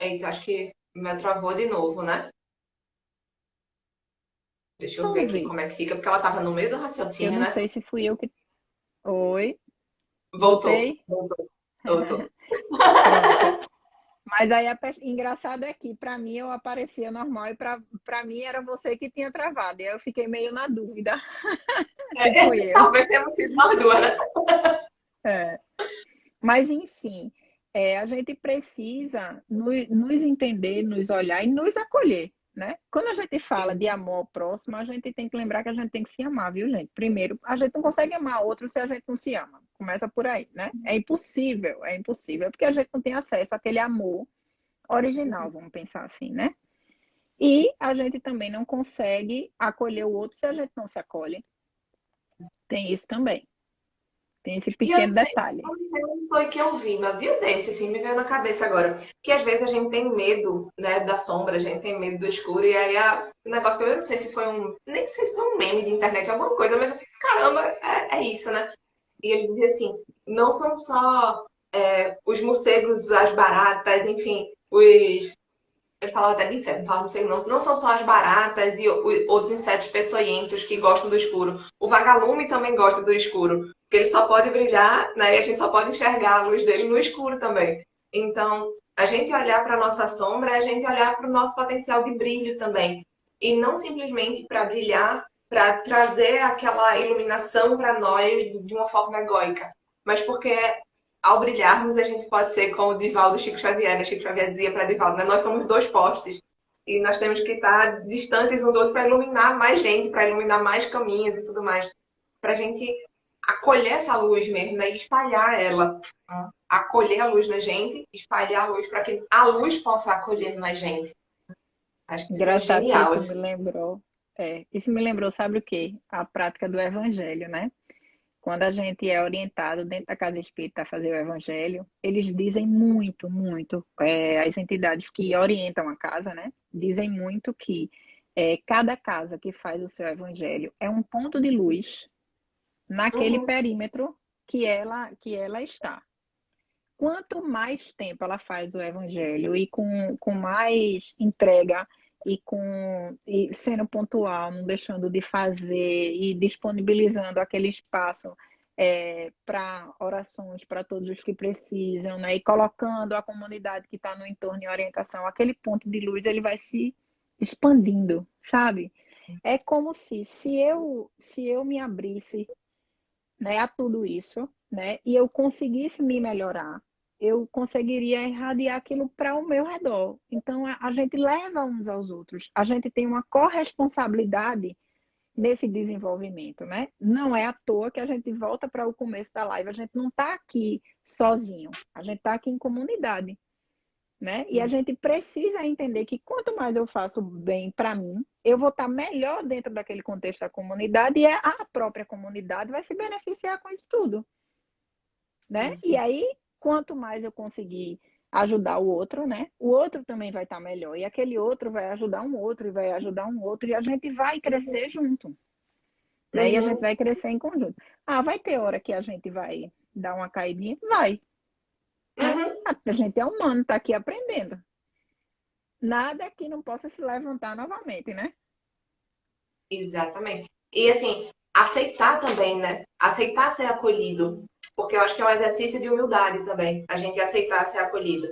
Eita, acho que me travou de novo, né? Deixa eu ver Vamos aqui ver. como é que fica, porque ela tava no meio do Eu raciocínio, não né? sei se fui eu que. Oi, Voltou, voltei? voltou, voltou. Pronto. Mas aí engraçado é que para mim eu aparecia normal e para mim era você que tinha travado. E aí eu fiquei meio na dúvida se fui eu. Talvez tenhamos sido nós duas, né? É. Mas enfim, a gente precisa nos entender, nos olhar e nos acolher, né? Quando a gente fala de amor ao próximo, a gente tem que lembrar que a gente tem que se amar, viu, gente? Primeiro, a gente não consegue amar outro se a gente não se ama. Começa por aí, né? É impossível, porque a gente não tem acesso àquele amor original, vamos pensar assim, né? E a gente também não consegue acolher o outro se a gente não se acolhe. Tem isso também. Tem esse E pequeno detalhe. eu não sei onde foi que eu vi, meu dia desse, assim, me veio na cabeça agora. Que às vezes a gente tem medo, né, da sombra, a gente tem medo do escuro, e aí o negócio que eu não sei se foi nem sei se foi um meme de internet, alguma coisa, mas eu fiquei, caramba, é isso, né? E ele dizia assim, não são só os morcegos, as baratas, enfim, ele falava até de inseto, não falava morcego não. Não são só as baratas e outros insetos peçonhentos que gostam do escuro. O vagalume também gosta do escuro, porque ele só pode brilhar, né? E a gente só pode enxergar a luz dele no escuro também. Então, a gente olhar para a nossa sombra é a gente olhar para o nosso potencial de brilho também. E não simplesmente para brilhar, para trazer aquela iluminação para nós de uma forma egóica, mas porque ao brilharmos, a gente pode ser como o Divaldo Chico Xavier, né? Chico Xavier dizia para Divaldo, né? Nós somos dois postes e nós temos que estar distantes um do outro para iluminar mais gente, para iluminar mais caminhos e tudo mais, para a gente acolher essa luz mesmo, né? E espalhar ela, né? Acolher a luz na gente, espalhar a luz para que a luz possa acolher mais gente. Acho que isso é Engraçado que genial, isso assim. me lembrou. Isso me lembrou, sabe o quê? A prática do evangelho, né? Quando a gente é orientado dentro da casa espírita a fazer o evangelho, eles dizem muito, muito, as entidades que orientam a casa, né? Dizem muito que cada casa que faz o seu evangelho é um ponto de luz naquele Uhum. perímetro que ela está. Quanto mais tempo ela faz o evangelho e com mais entrega e sendo pontual, não deixando de fazer e disponibilizando aquele espaço para orações para todos os que precisam, né? E colocando a comunidade que está no entorno em orientação, aquele ponto de luz ele vai se expandindo, sabe? É como se eu me abrisse, né, a tudo isso, né, e eu conseguisse me melhorar, eu conseguiria irradiar aquilo para o meu redor. Então, a gente leva uns aos outros, a gente tem uma corresponsabilidade nesse desenvolvimento, né? Não é à toa que a gente volta para o começo da live, a gente não está aqui sozinho, a gente está aqui em comunidade, né? E a gente precisa entender que quanto mais eu faço bem para mim, eu vou estar melhor dentro daquele contexto da comunidade e a própria comunidade vai se beneficiar com isso tudo, né? E aí, quanto mais eu conseguir ajudar o outro, né? O outro também vai estar melhor e aquele outro vai ajudar um outro e vai ajudar um outro e a gente vai crescer junto, né? E a gente Uhum. vai crescer em conjunto. Ah, vai ter hora que a gente vai dar uma caidinha? Vai, né? Uhum. A gente é humano, tá aqui aprendendo. Nada que não possa se levantar novamente, né? Exatamente. E assim, aceitar também, né? Aceitar ser acolhido. Porque eu acho que é um exercício de humildade também. A gente aceitar ser acolhido.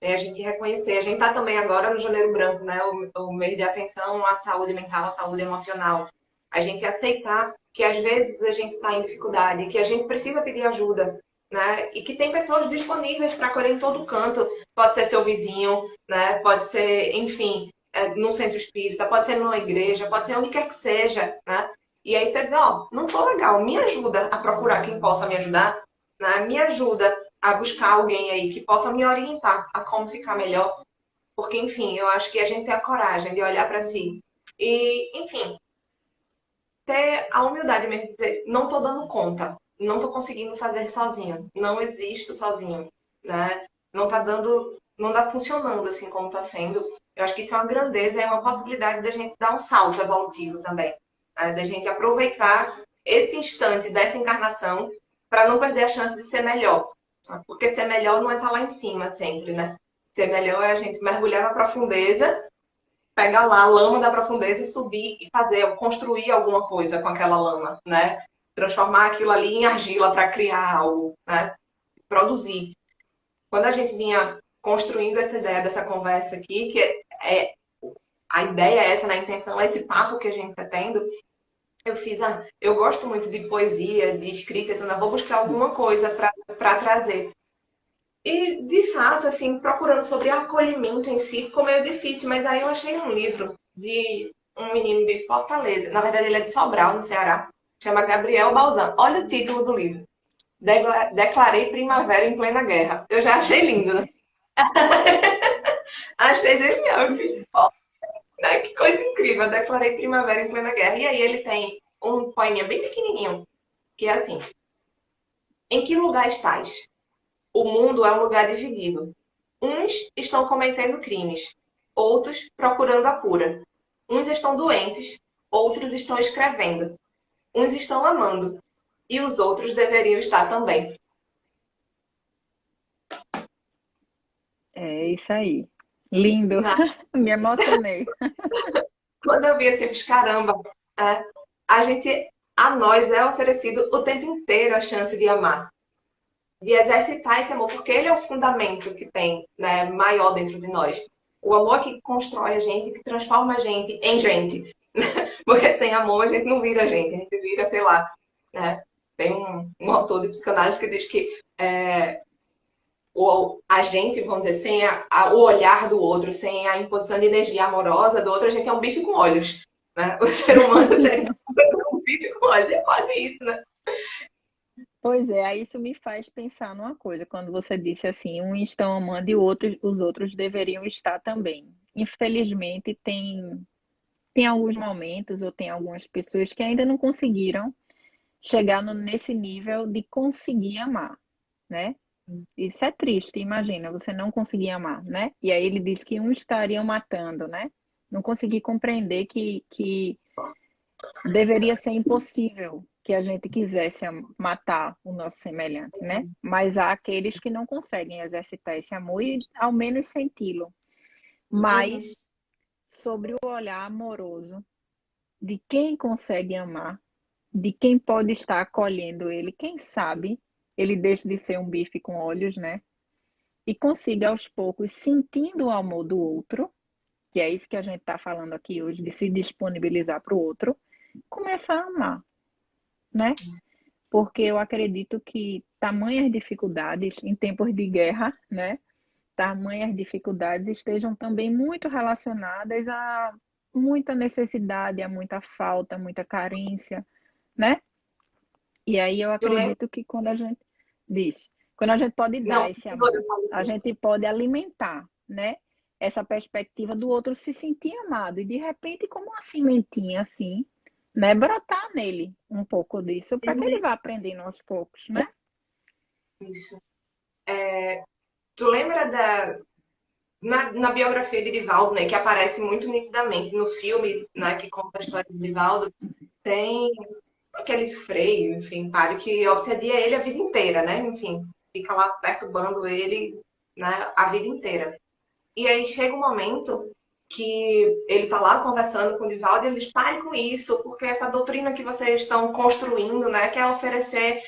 Né? A gente reconhecer. A gente está também agora no Janeiro Branco, né? O mês de atenção à saúde mental, à saúde emocional. A gente aceitar que às vezes a gente está em dificuldade, que a gente precisa pedir ajuda. Né? E que tem pessoas disponíveis para acolher em todo canto. Pode ser seu vizinho, né? Pode ser, enfim, num centro espírita, pode ser numa igreja, pode ser onde quer que seja, né? E aí você diz, ó, não tô legal, me ajuda a procurar quem possa me ajudar, né? Me ajuda a buscar alguém aí que possa me orientar a como ficar melhor, Porque, enfim, eu acho que a gente tem a coragem de olhar para si e, enfim, ter a humildade mesmo de dizer, não estou dando conta, não estou conseguindo fazer sozinho, não existo sozinho, né? Não está dando, não está funcionando assim como está sendo. Eu acho que isso é uma grandeza, é uma possibilidade da gente dar um salto evolutivo também, né? Da gente aproveitar esse instante dessa encarnação para não perder a chance de ser melhor. Porque ser melhor não é estar lá em cima sempre, né? Ser melhor é a gente mergulhar na profundeza, pegar lá a lama da profundeza e subir e fazer, construir alguma coisa com aquela lama, né? Transformar aquilo ali em argila para criar algo, né? Produzir. Quando a gente vinha construindo essa ideia dessa conversa aqui, que a ideia é essa, né? A intenção é esse papo que a gente está tendo, eu gosto muito de poesia, de escrita, então eu vou buscar alguma coisa para trazer. E, de fato, assim, procurando sobre acolhimento em si, ficou meio difícil, mas aí eu achei um livro de um menino de Fortaleza. Na verdade, ele é de Sobral, no Ceará. Chama Gabriel Balzan. Olha o título do livro. Declarei primavera em plena guerra. Eu já achei lindo, né? Achei genial. Né? Que coisa incrível. Declarei primavera em plena guerra. E aí ele tem um poeminha bem pequenininho, que é assim. Em que lugar estás? O mundo é um lugar dividido. Uns estão cometendo crimes, outros procurando a cura. Uns estão doentes, outros estão escrevendo. Uns estão amando, e os outros deveriam estar também. É isso aí. Lindo. Mas, Me emocionei. quando eu vi assim, eu disse, caramba, é, a nós é oferecido o tempo inteiro a chance de amar, de exercitar esse amor, porque ele é o fundamento que tem, né, maior dentro de nós. O amor que constrói a gente, que transforma a gente em gente. Porque sem amor a gente não vira gente, a gente vira, sei lá, né? Tem um autor de psicanálise que diz que a gente, vamos dizer, sem o olhar do outro, sem a imposição de energia amorosa do outro, a gente é um bife com olhos. Né? O ser humano seria um bife com olhos, é quase isso, né? Pois é, aí isso me faz pensar numa coisa, quando você disse assim, uns estão amando e os outros deveriam estar também. Infelizmente, tem alguns momentos ou tem algumas pessoas que ainda não conseguiram chegar nesse nível de conseguir amar, né? Isso é triste, imagina, você não conseguir amar, né? E aí ele diz que uns estariam matando, né? Não consegui compreender que deveria ser impossível que a gente quisesse matar o nosso semelhante, né? Mas há aqueles que não conseguem exercitar esse amor e ao menos senti-lo. Mas sobre o olhar amoroso de quem consegue amar, de quem pode estar acolhendo ele, quem sabe ele deixe de ser um bife com olhos, né? E consiga aos poucos, sentindo o amor do outro, que é isso que a gente está falando aqui hoje, de se disponibilizar para o outro, começar a amar, né? Porque eu acredito que tamanhas dificuldades em tempos de guerra, né? Tamanhas dificuldades estejam também muito relacionadas a muita necessidade, a muita falta, muita carência, né? E aí eu Tu lembra? acredito que quando a gente pode dar Não, esse amor, a gente pode alimentar, né? Essa perspectiva do outro se sentir amado e de repente como uma sementinha assim, né? Brotar nele um pouco disso para que ele vá aprendendo aos poucos, né? isso. Tu lembra na biografia de Divaldo, né, que aparece muito nitidamente no filme, né, que conta a história de Divaldo, tem aquele freio, enfim, páreo que obsedia ele a vida inteira, né? Enfim, fica lá perturbando ele, né, a vida inteira. E aí chega um momento que ele tá lá conversando com o Divaldo e ele diz, pare com isso, porque essa doutrina que vocês estão construindo, né, quer oferecer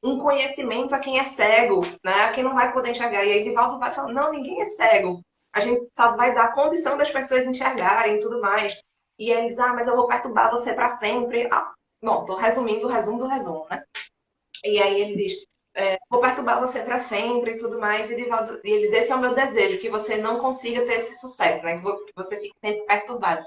um conhecimento a quem é cego, né, a quem não vai poder enxergar. E aí Divaldo vai falando, não, ninguém é cego. A gente só vai dar a condição das pessoas enxergarem e tudo mais. E eles, mas eu vou perturbar você para sempre. Bom, tô resumindo o resumo do resumo, né? E aí ele diz, vou perturbar você para sempre e tudo mais. E ele diz, esse é o meu desejo, que você não consiga ter esse sucesso, né? Que você fique sempre perturbado.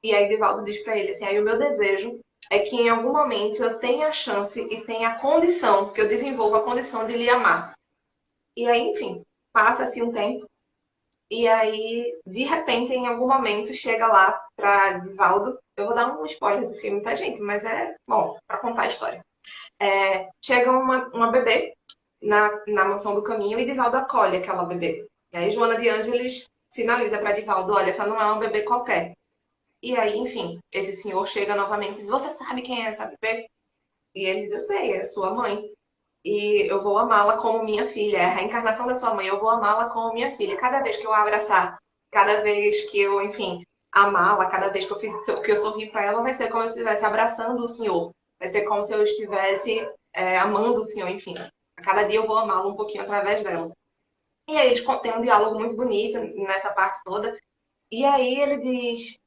E aí Divaldo diz para ele assim, aí o meu desejo é que em algum momento eu tenha a chance e tenha a condição, que eu desenvolva a condição de lhe amar. E aí, enfim, passa-se um tempo E aí, de repente, em algum momento, chega lá pra Divaldo. Eu vou dar um spoiler do filme, tá, gente? Mas é bom pra contar a história. Chega uma bebê na mansão do caminho e Divaldo acolhe aquela bebê. E aí, Joana de Ângeles sinaliza pra Divaldo: olha, essa não é uma bebê qualquer. E aí, enfim, esse senhor chega novamente e diz: você sabe quem é essa bebê? E ele diz: eu sei, é sua mãe. E eu vou amá-la como minha filha. É a reencarnação da sua mãe, eu vou amá-la como minha filha. Cada vez que eu a abraçar, cada vez que eu, enfim, amá-la, cada vez que eu sorrir para ela, vai ser como se eu estivesse abraçando o Senhor. Vai ser como se eu estivesse amando o Senhor, enfim. A cada dia eu vou amá-la um pouquinho através dela. E aí eles têm um diálogo muito bonito nessa parte toda. E aí ele diz...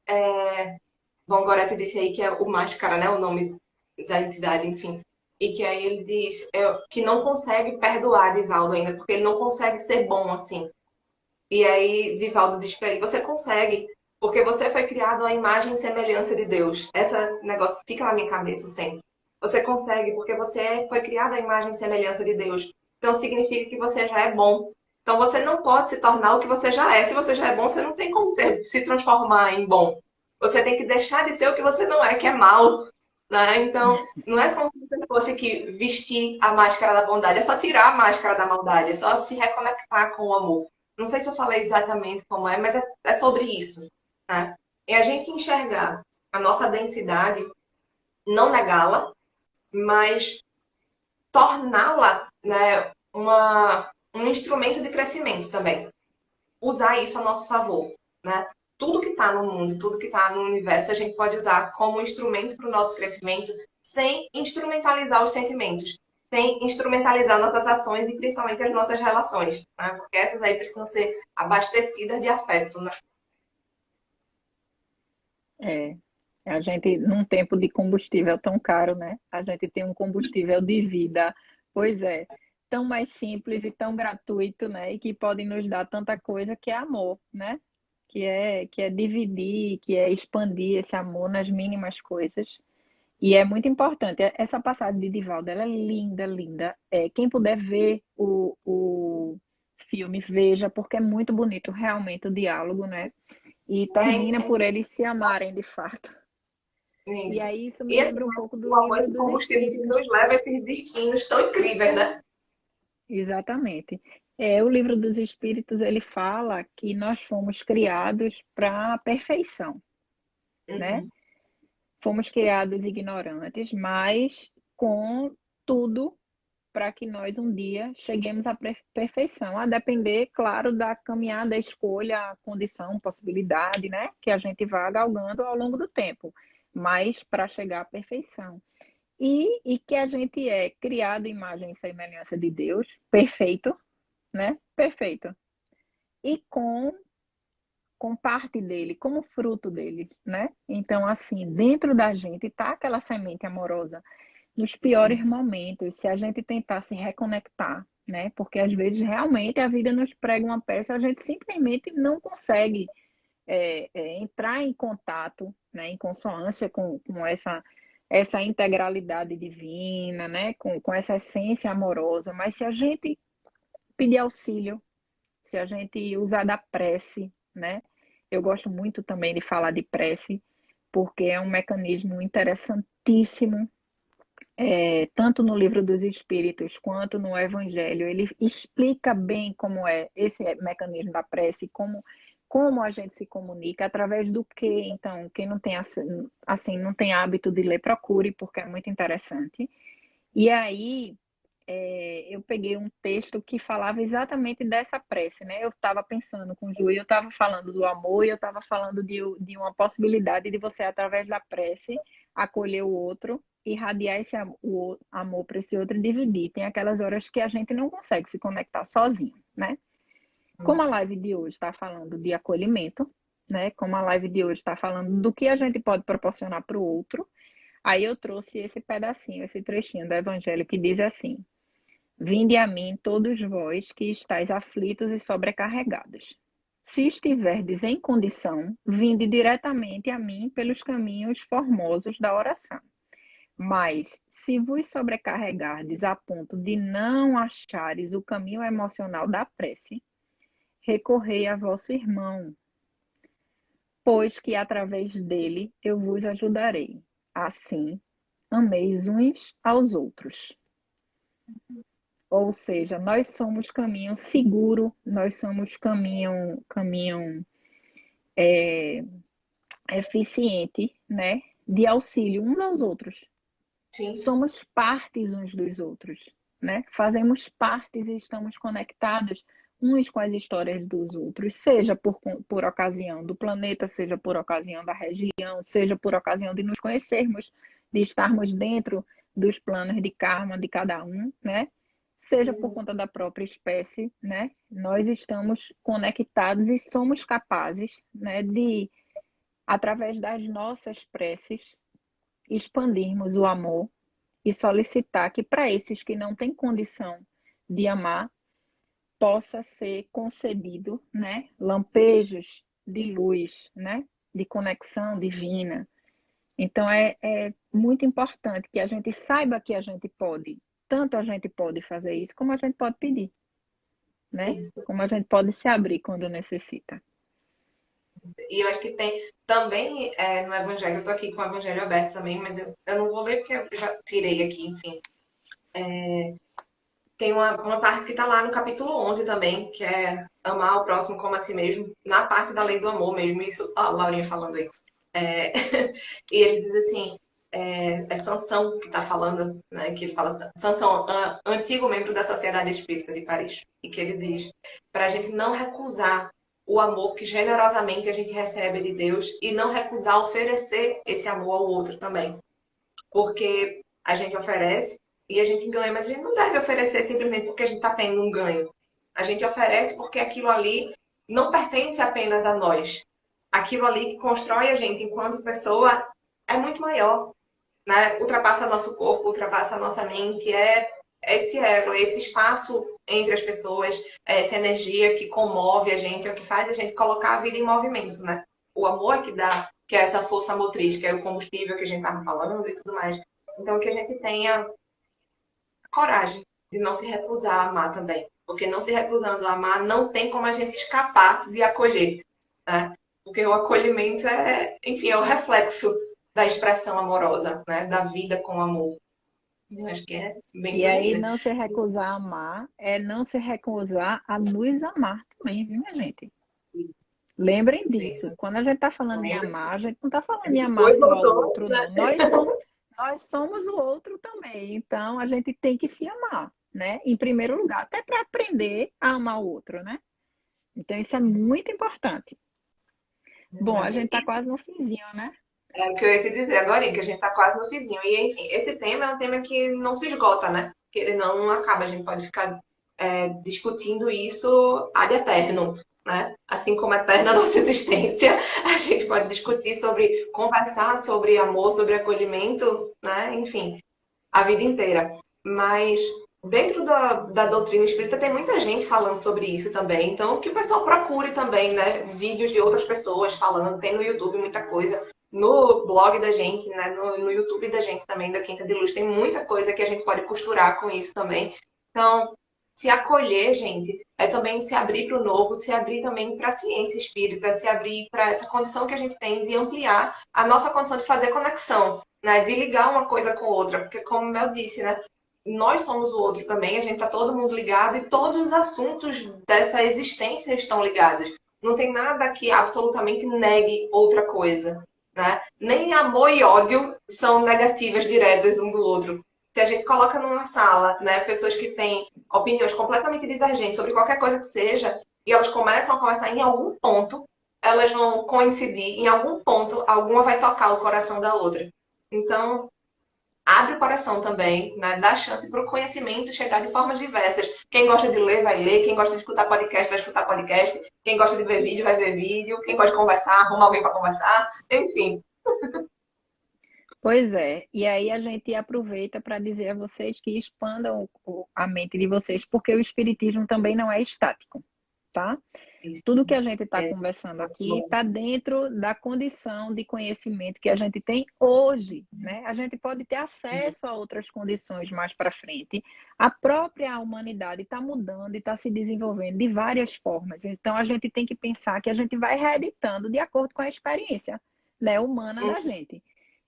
Bom, Gorete disse aí que é o Máscara, né? O nome da entidade, enfim. E que aí ele diz que não consegue perdoar Divaldo ainda, porque ele não consegue ser bom assim. E aí Divaldo diz pra ele: você consegue, porque você foi criado à imagem e semelhança de Deus. Esse negócio fica na minha cabeça sempre. Você consegue, porque você foi criado à imagem e semelhança de Deus. Então significa que você já é bom. Então você não pode se tornar o que você já é. Se você já é bom, você não tem como se transformar em bom. Você tem que deixar de ser o que você não é, que é mal. Né? Então, não é como se você fosse que vestir a máscara da bondade, é só tirar a máscara da maldade, é só se reconectar com o amor. Não sei se eu falei exatamente como é, mas é sobre isso. Né? É a gente enxergar a nossa densidade, não negá-la, mas torná-la, né, um instrumento de crescimento também. Usar isso a nosso favor. Né? Tudo que está no mundo, tudo que está no universo, a gente pode usar como instrumento para o nosso crescimento, sem instrumentalizar os sentimentos, sem instrumentalizar nossas ações e principalmente as nossas relações, né? Porque essas aí precisam ser abastecidas de afeto, né? É, a gente, num tempo de combustível tão caro, né? A gente tem um combustível de vida, pois é, tão mais simples e tão gratuito, né? E que pode nos dar tanta coisa que é amor, né? Que é dividir, que é expandir esse amor nas mínimas coisas. E é muito importante. Essa passagem de Divaldo, ela é linda, linda. Quem puder ver o filme, veja, porque é muito bonito realmente o diálogo, né? E termina É por eles se amarem de fato. E isso. aí isso me E assim, lembra um pouco do o amor é livro esse dos combustível que Espíritos. nos leva a esses destinos tão incríveis, né? Exatamente. O livro dos Espíritos, ele fala que nós fomos criados para a perfeição, né? Uhum. Fomos criados ignorantes, mas com tudo para que nós um dia cheguemos à perfeição, a depender, claro, da caminhada, da escolha, a condição, possibilidade, né, que a gente vai galgando ao longo do tempo, mas para chegar à perfeição. E que a gente é criado à imagem e semelhança de Deus, perfeito, né? Perfeito. E com parte dele, como fruto dele, né? Então, assim, dentro da gente está aquela semente amorosa nos piores Isso. momentos, se a gente tentar se reconectar, né? Porque às vezes realmente a vida nos prega uma peça, a gente simplesmente não consegue entrar em contato, né? Em consonância com essa integralidade divina, né? Com essa essência amorosa. Mas se a gente pedir auxílio, se a gente usar da prece, né? Eu gosto muito também de falar de prece, porque é um mecanismo interessantíssimo tanto no Livro dos Espíritos quanto no Evangelho, ele explica bem como é esse mecanismo da prece, como a gente se comunica, através do que. Então, quem não tem assim, não tem hábito de ler, procure, porque é muito interessante. E aí, eu peguei um texto que falava exatamente dessa prece, né? Eu estava pensando com o Ju, eu estava falando do amor e eu estava falando de uma possibilidade de você, através da prece, acolher o outro, irradiar o amor para esse outro e dividir. Tem aquelas horas que a gente não consegue se conectar sozinho, né? Como a live de hoje está falando de acolhimento, né? Como a live de hoje está falando do que a gente pode proporcionar para o outro, aí eu trouxe esse pedacinho, esse trechinho do Evangelho que diz assim: vinde a mim, todos vós que estáis aflitos e sobrecarregados. Se estiverdes em condição, vinde diretamente a mim pelos caminhos formosos da oração. Mas, se vos sobrecarregardes a ponto de não achares o caminho emocional da prece, recorrei a vosso irmão, pois que através dele eu vos ajudarei. Assim, ameis uns aos outros. Ou seja, nós somos caminho seguro, nós somos caminho eficiente, né, de auxílio uns aos outros. Sim. Somos partes uns dos outros, né? Fazemos partes e estamos conectados uns com as histórias dos outros, seja por ocasião do planeta, seja por ocasião da região, seja por ocasião de nos conhecermos, de estarmos dentro dos planos de karma de cada um, né? Seja por conta da própria espécie, né? Nós estamos conectados e somos capazes, né, de, através das nossas preces, expandirmos o amor e solicitar que para esses que não têm condição de amar, possa ser concedido, né, lampejos de luz, né, de conexão divina. Então é muito importante que a gente saiba que a gente pode, tanto a gente pode fazer isso, como a gente pode pedir, né? Isso. Como a gente pode se abrir quando necessita. E eu acho que tem também no Evangelho, eu estou aqui com o Evangelho aberto também, mas eu não vou ler porque eu já tirei aqui, enfim. Tem uma parte que está lá no capítulo 11 também, que é amar o próximo como a si mesmo, na parte da lei do amor mesmo, isso a Laurinha falando aí. É, e ele diz assim, é Sansão que está falando, né, que ele fala, Sansão, antigo membro da Sociedade Espírita de Paris, e que ele diz, para a gente não recusar o amor que generosamente a gente recebe de Deus e não recusar oferecer esse amor ao outro também. Porque a gente oferece e a gente ganha, mas a gente não deve oferecer simplesmente porque a gente está tendo um ganho. A gente oferece porque aquilo ali não pertence apenas a nós. Aquilo ali que constrói a gente enquanto pessoa é muito maior, né? Ultrapassa nosso corpo, ultrapassa nossa mente, é esse elo, esse espaço entre as pessoas, essa energia que comove a gente, é o que faz a gente colocar a vida em movimento, né? O amor é que dá, que é essa força motriz, que é o combustível que a gente estava falando e tudo mais. Então, que a gente tenha coragem de não se recusar a amar também. Porque não se recusando a amar, não tem como a gente escapar de acolher, né? Porque o acolhimento enfim, é o reflexo da expressão amorosa, né? Da vida com amor. Eu acho que é bem E por aí, aí, né? não se recusar a amar é não se recusar a nos amar também, viu, minha gente? Lembrem disso. Isso. Quando a gente está falando de amar, a gente não está falando de amar Depois só ao voltou, outro, né? não. Nós somos o outro também. Então, a gente tem que se amar, né? Em primeiro lugar, até para aprender a amar o outro, né? Então, isso é muito importante. Bom, a gente está quase no finzinho, né? É o que eu ia te dizer agora, que a gente está quase no fizinho. E, enfim, esse tema é um tema que não se esgota, né? Que ele não acaba. A gente pode ficar discutindo isso ad eternum, né? Assim como é eterna a nossa existência, a gente pode discutir sobre, conversar sobre amor, sobre acolhimento, né? Enfim, a vida inteira. Mas dentro da doutrina espírita tem muita gente falando sobre isso também. Então, que o pessoal procure também, né? Vídeos de outras pessoas falando. Tem no YouTube muita coisa. No blog da gente, né? No YouTube da gente também, da Quinta de Luz, tem muita coisa que a gente pode costurar com isso também. Então, se acolher, gente, é também se abrir para o novo, se abrir também para a ciência espírita, se abrir para essa condição que a gente tem de ampliar a nossa condição de fazer conexão, né? De ligar uma coisa com outra, porque como eu disse, né? Nós somos o outro também, a gente está todo mundo ligado e todos os assuntos dessa existência estão ligados. Não tem nada que absolutamente negue outra coisa, né? Nem amor e ódio são negativas diretas um do outro. Se a gente coloca numa sala, né, pessoas que têm opiniões completamente divergentes sobre qualquer coisa que seja, e elas começam a conversar em algum ponto, elas vão coincidir, em algum ponto, alguma vai tocar o coração da outra. Então, abre o coração também, né? Dá chance para o conhecimento chegar de formas diversas. Quem gosta de ler, vai ler. Quem gosta de escutar podcast, vai escutar podcast. Quem gosta de ver vídeo, vai ver vídeo. Quem gosta de conversar, arruma alguém para conversar. Enfim. Pois é. E aí a gente aproveita para dizer a vocês que expandam a mente de vocês, porque o espiritismo também não é estático, tá? Isso. Tudo que a gente está É, conversando aqui bom. está dentro da condição de conhecimento que a gente tem hoje, né? A gente pode ter acesso a outras condições mais para frente. A própria humanidade está mudando e está se desenvolvendo de várias formas. Então, a gente tem que pensar que a gente vai reeditando de acordo com a experiência, né, humana da gente.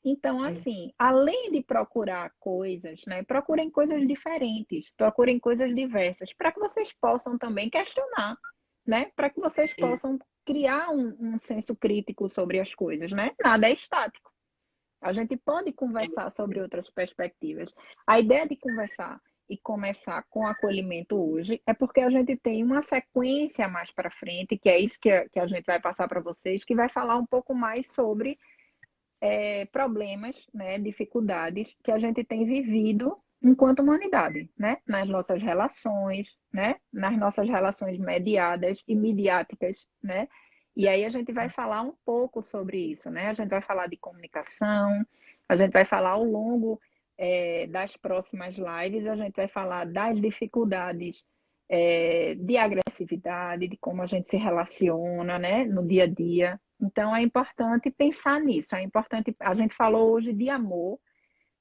Então, assim, além de procurar coisas, né, procurem coisas diferentes, procurem coisas diversas, para que vocês possam também questionar, né? Para que vocês Isso. possam criar um senso crítico sobre as coisas, né? Nada é estático. A gente pode conversar sobre outras perspectivas. A ideia de conversar e começar com acolhimento hoje é porque a gente tem uma sequência mais para frente, que é isso que a gente vai passar para vocês, que vai falar um pouco mais sobre problemas, né, dificuldades que a gente tem vivido enquanto humanidade, né? Nas nossas relações, né? Nas nossas relações mediadas e midiáticas, né? E aí a gente vai falar um pouco sobre isso, né? A gente vai falar de comunicação, a gente vai falar ao longo das próximas lives, a gente vai falar das dificuldades de agressividade, de como a gente se relaciona, né? No dia a dia. Então é importante pensar nisso, é importante. A gente falou hoje de amor,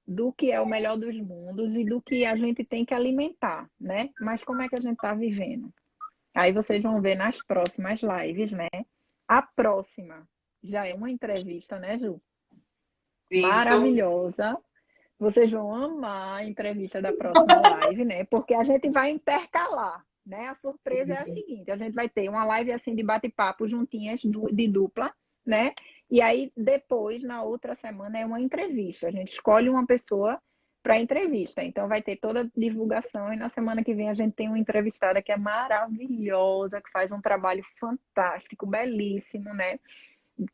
do que é o melhor dos mundos e do que a gente tem que alimentar, né? Mas como é que a gente está vivendo? Aí vocês vão ver nas próximas lives, né? A próxima já é uma entrevista, né, Ju? Isso. Maravilhosa. Vocês vão amar a entrevista da próxima live, né? Porque a gente vai intercalar, né? A surpresa é a seguinte: a gente vai ter uma live assim de bate-papo juntinhas de dupla, né? E aí depois, na outra semana, é uma entrevista. A gente escolhe uma pessoa para entrevista. Então vai ter toda a divulgação e na semana que vem a gente tem uma entrevistada que é maravilhosa, que faz um trabalho fantástico, belíssimo, né?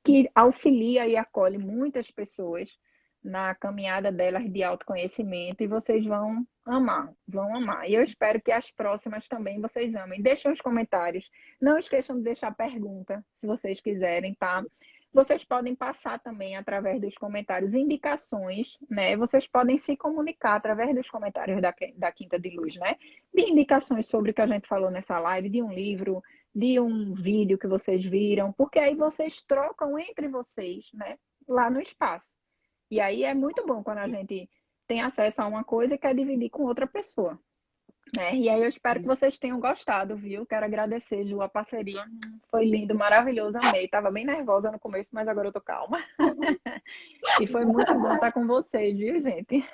Que auxilia e acolhe muitas pessoas na caminhada delas de autoconhecimento e vocês vão amar, vão amar. E eu espero que as próximas também vocês amem. Deixem os comentários. Não esqueçam de deixar pergunta, se vocês quiserem, tá? Vocês podem passar também através dos comentários indicações, né? Vocês podem se comunicar através dos comentários da Quinta de Luz, né? De indicações sobre o que a gente falou nessa live, de um livro, de um vídeo que vocês viram, porque aí vocês trocam entre vocês, né? Lá no espaço. E aí é muito bom quando a gente tem acesso a uma coisa e quer dividir com outra pessoa, né? E aí eu espero que vocês tenham gostado, viu? Quero agradecer, Ju, a parceria. Foi lindo, maravilhoso, amei. Tava bem nervosa no começo, mas agora eu tô calma. E foi muito bom estar com vocês, viu, gente?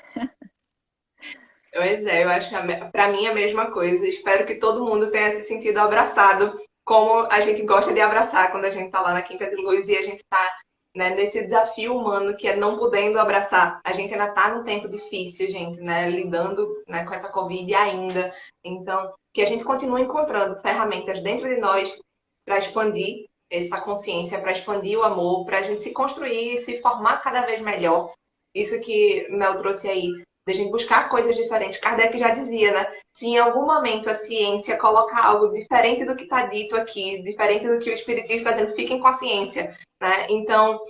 Pois é, eu acho que para mim é a mesma coisa. Espero que todo mundo tenha se sentido abraçado, como a gente gosta de abraçar quando a gente está lá na Quinta de Luz e a gente está, né, nesse desafio humano que é não podendo abraçar. A gente ainda está num tempo difícil, gente, né, lidando, né, com essa Covid ainda. Então, que a gente continue encontrando ferramentas dentro de nós para expandir essa consciência, para expandir o amor, para a gente se construir e se formar cada vez melhor. Isso que Mel trouxe aí, de a gente buscar coisas diferentes. Kardec já dizia, né? Se em algum momento a ciência colocar algo diferente do que está dito aqui, diferente do que o Espiritismo está dizendo, fiquem com a ciência, né? Então,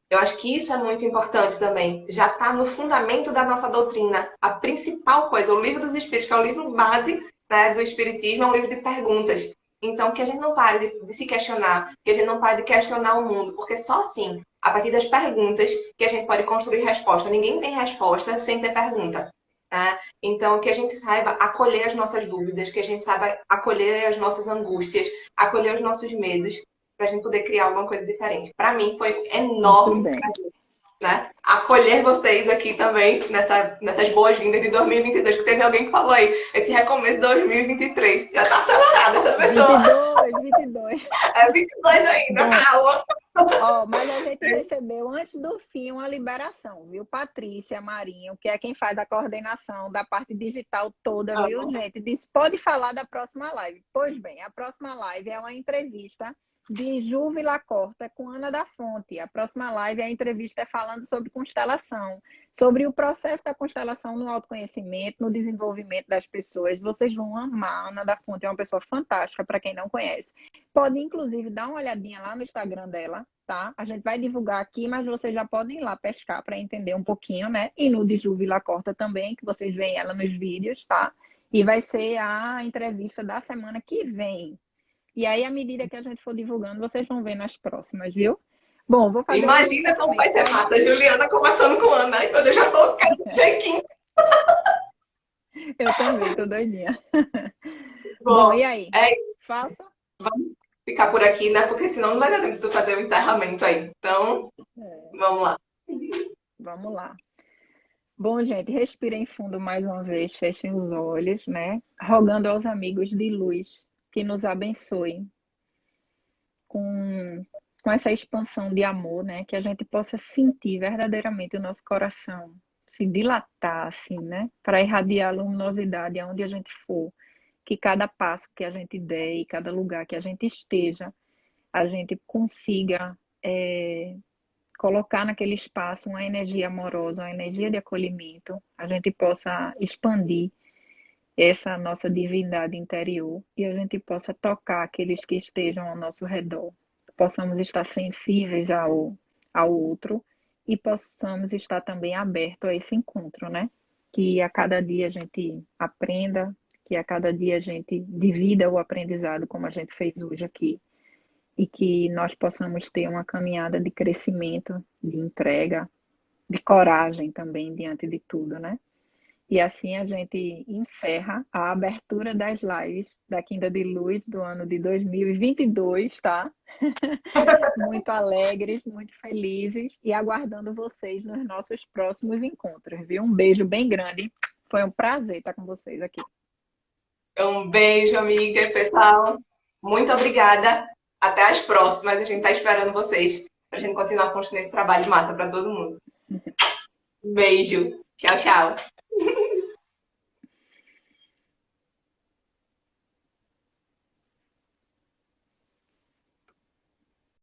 eu acho que isso é muito importante também. Já está no fundamento da nossa doutrina. A principal coisa, o Livro dos Espíritos, que é o livro base, né, do Espiritismo, é um livro de perguntas. Então, que a gente não pare de se questionar, que a gente não pare de questionar o mundo, porque só assim, a partir das perguntas, que a gente pode construir resposta. Ninguém tem resposta sem ter pergunta. Né? Então, que a gente saiba acolher as nossas dúvidas, que a gente saiba acolher as nossas angústias, acolher os nossos medos, para a gente poder criar alguma coisa diferente. Para mim, foi Muito enorme, bem. né? Acolher vocês aqui também, nessas boas-vindas de 2022, que teve alguém que falou aí, esse recomeço de 2023. Já tá acelerada essa pessoa. 22. É 22 ainda, Bom, calma. ó, mas a gente recebeu antes do fim uma liberação, viu? Patrícia Marinho, que é quem faz a coordenação da parte digital toda, viu, gente? Disse, pode falar da próxima live. Pois bem, a próxima live é uma entrevista de Ju Vilacorta com Ana da Fonte. A próxima live, a entrevista é falando sobre constelação, sobre o processo da constelação no autoconhecimento, no desenvolvimento das pessoas. Vocês vão amar. A Ana da Fonte é uma pessoa fantástica, para quem não conhece. Pode, inclusive, dar uma olhadinha lá no Instagram dela, tá? A gente vai divulgar aqui, mas vocês já podem ir lá pescar para entender um pouquinho, né? E no de Ju Vilacorta também, que vocês veem ela nos vídeos, tá? E vai ser a entrevista da semana que vem. E aí, à medida que a gente for divulgando, vocês vão ver nas próximas, viu? Bom, vou fazer Imagina como vai ser massa. Juliana conversando com a Ana. Ai, meu Deus, já tô querendo check-in. Eu também, tô doidinha. Bom, e aí? é, Faço? vamos ficar por aqui, né? Porque senão não vai dar tempo de tu fazer o encerramento aí. Então, vamos lá. Vamos lá. Bom, gente, respirem fundo mais uma vez, fechem os olhos, né? Rogando aos amigos de luz que nos abençoem com essa expansão de amor, né? Que a gente possa sentir verdadeiramente o nosso coração se dilatar, assim, né? Para irradiar luminosidade aonde a gente for. Que cada passo que a gente der e cada lugar que a gente esteja, a gente consiga colocar naquele espaço uma energia amorosa, uma energia de acolhimento, a gente possa expandir essa nossa divindade interior e a gente possa tocar aqueles que estejam ao nosso redor, possamos estar sensíveis ao outro e possamos estar também abertos a esse encontro, né? Que a cada dia a gente aprenda, que a cada dia a gente divida o aprendizado como a gente fez hoje aqui e que nós possamos ter uma caminhada de crescimento, de entrega, de coragem também diante de tudo, né? E assim a gente encerra a abertura das lives da Quinta de Luz do ano de 2022, tá? Muito alegres, muito felizes e aguardando vocês nos nossos próximos encontros, viu? Um beijo bem grande. Foi um prazer estar com vocês aqui. Um beijo, amiga e pessoal. Muito obrigada. Até as próximas. A gente tá esperando vocês pra gente continuar construindo esse trabalho massa para todo mundo. Beijo. Tchau, tchau.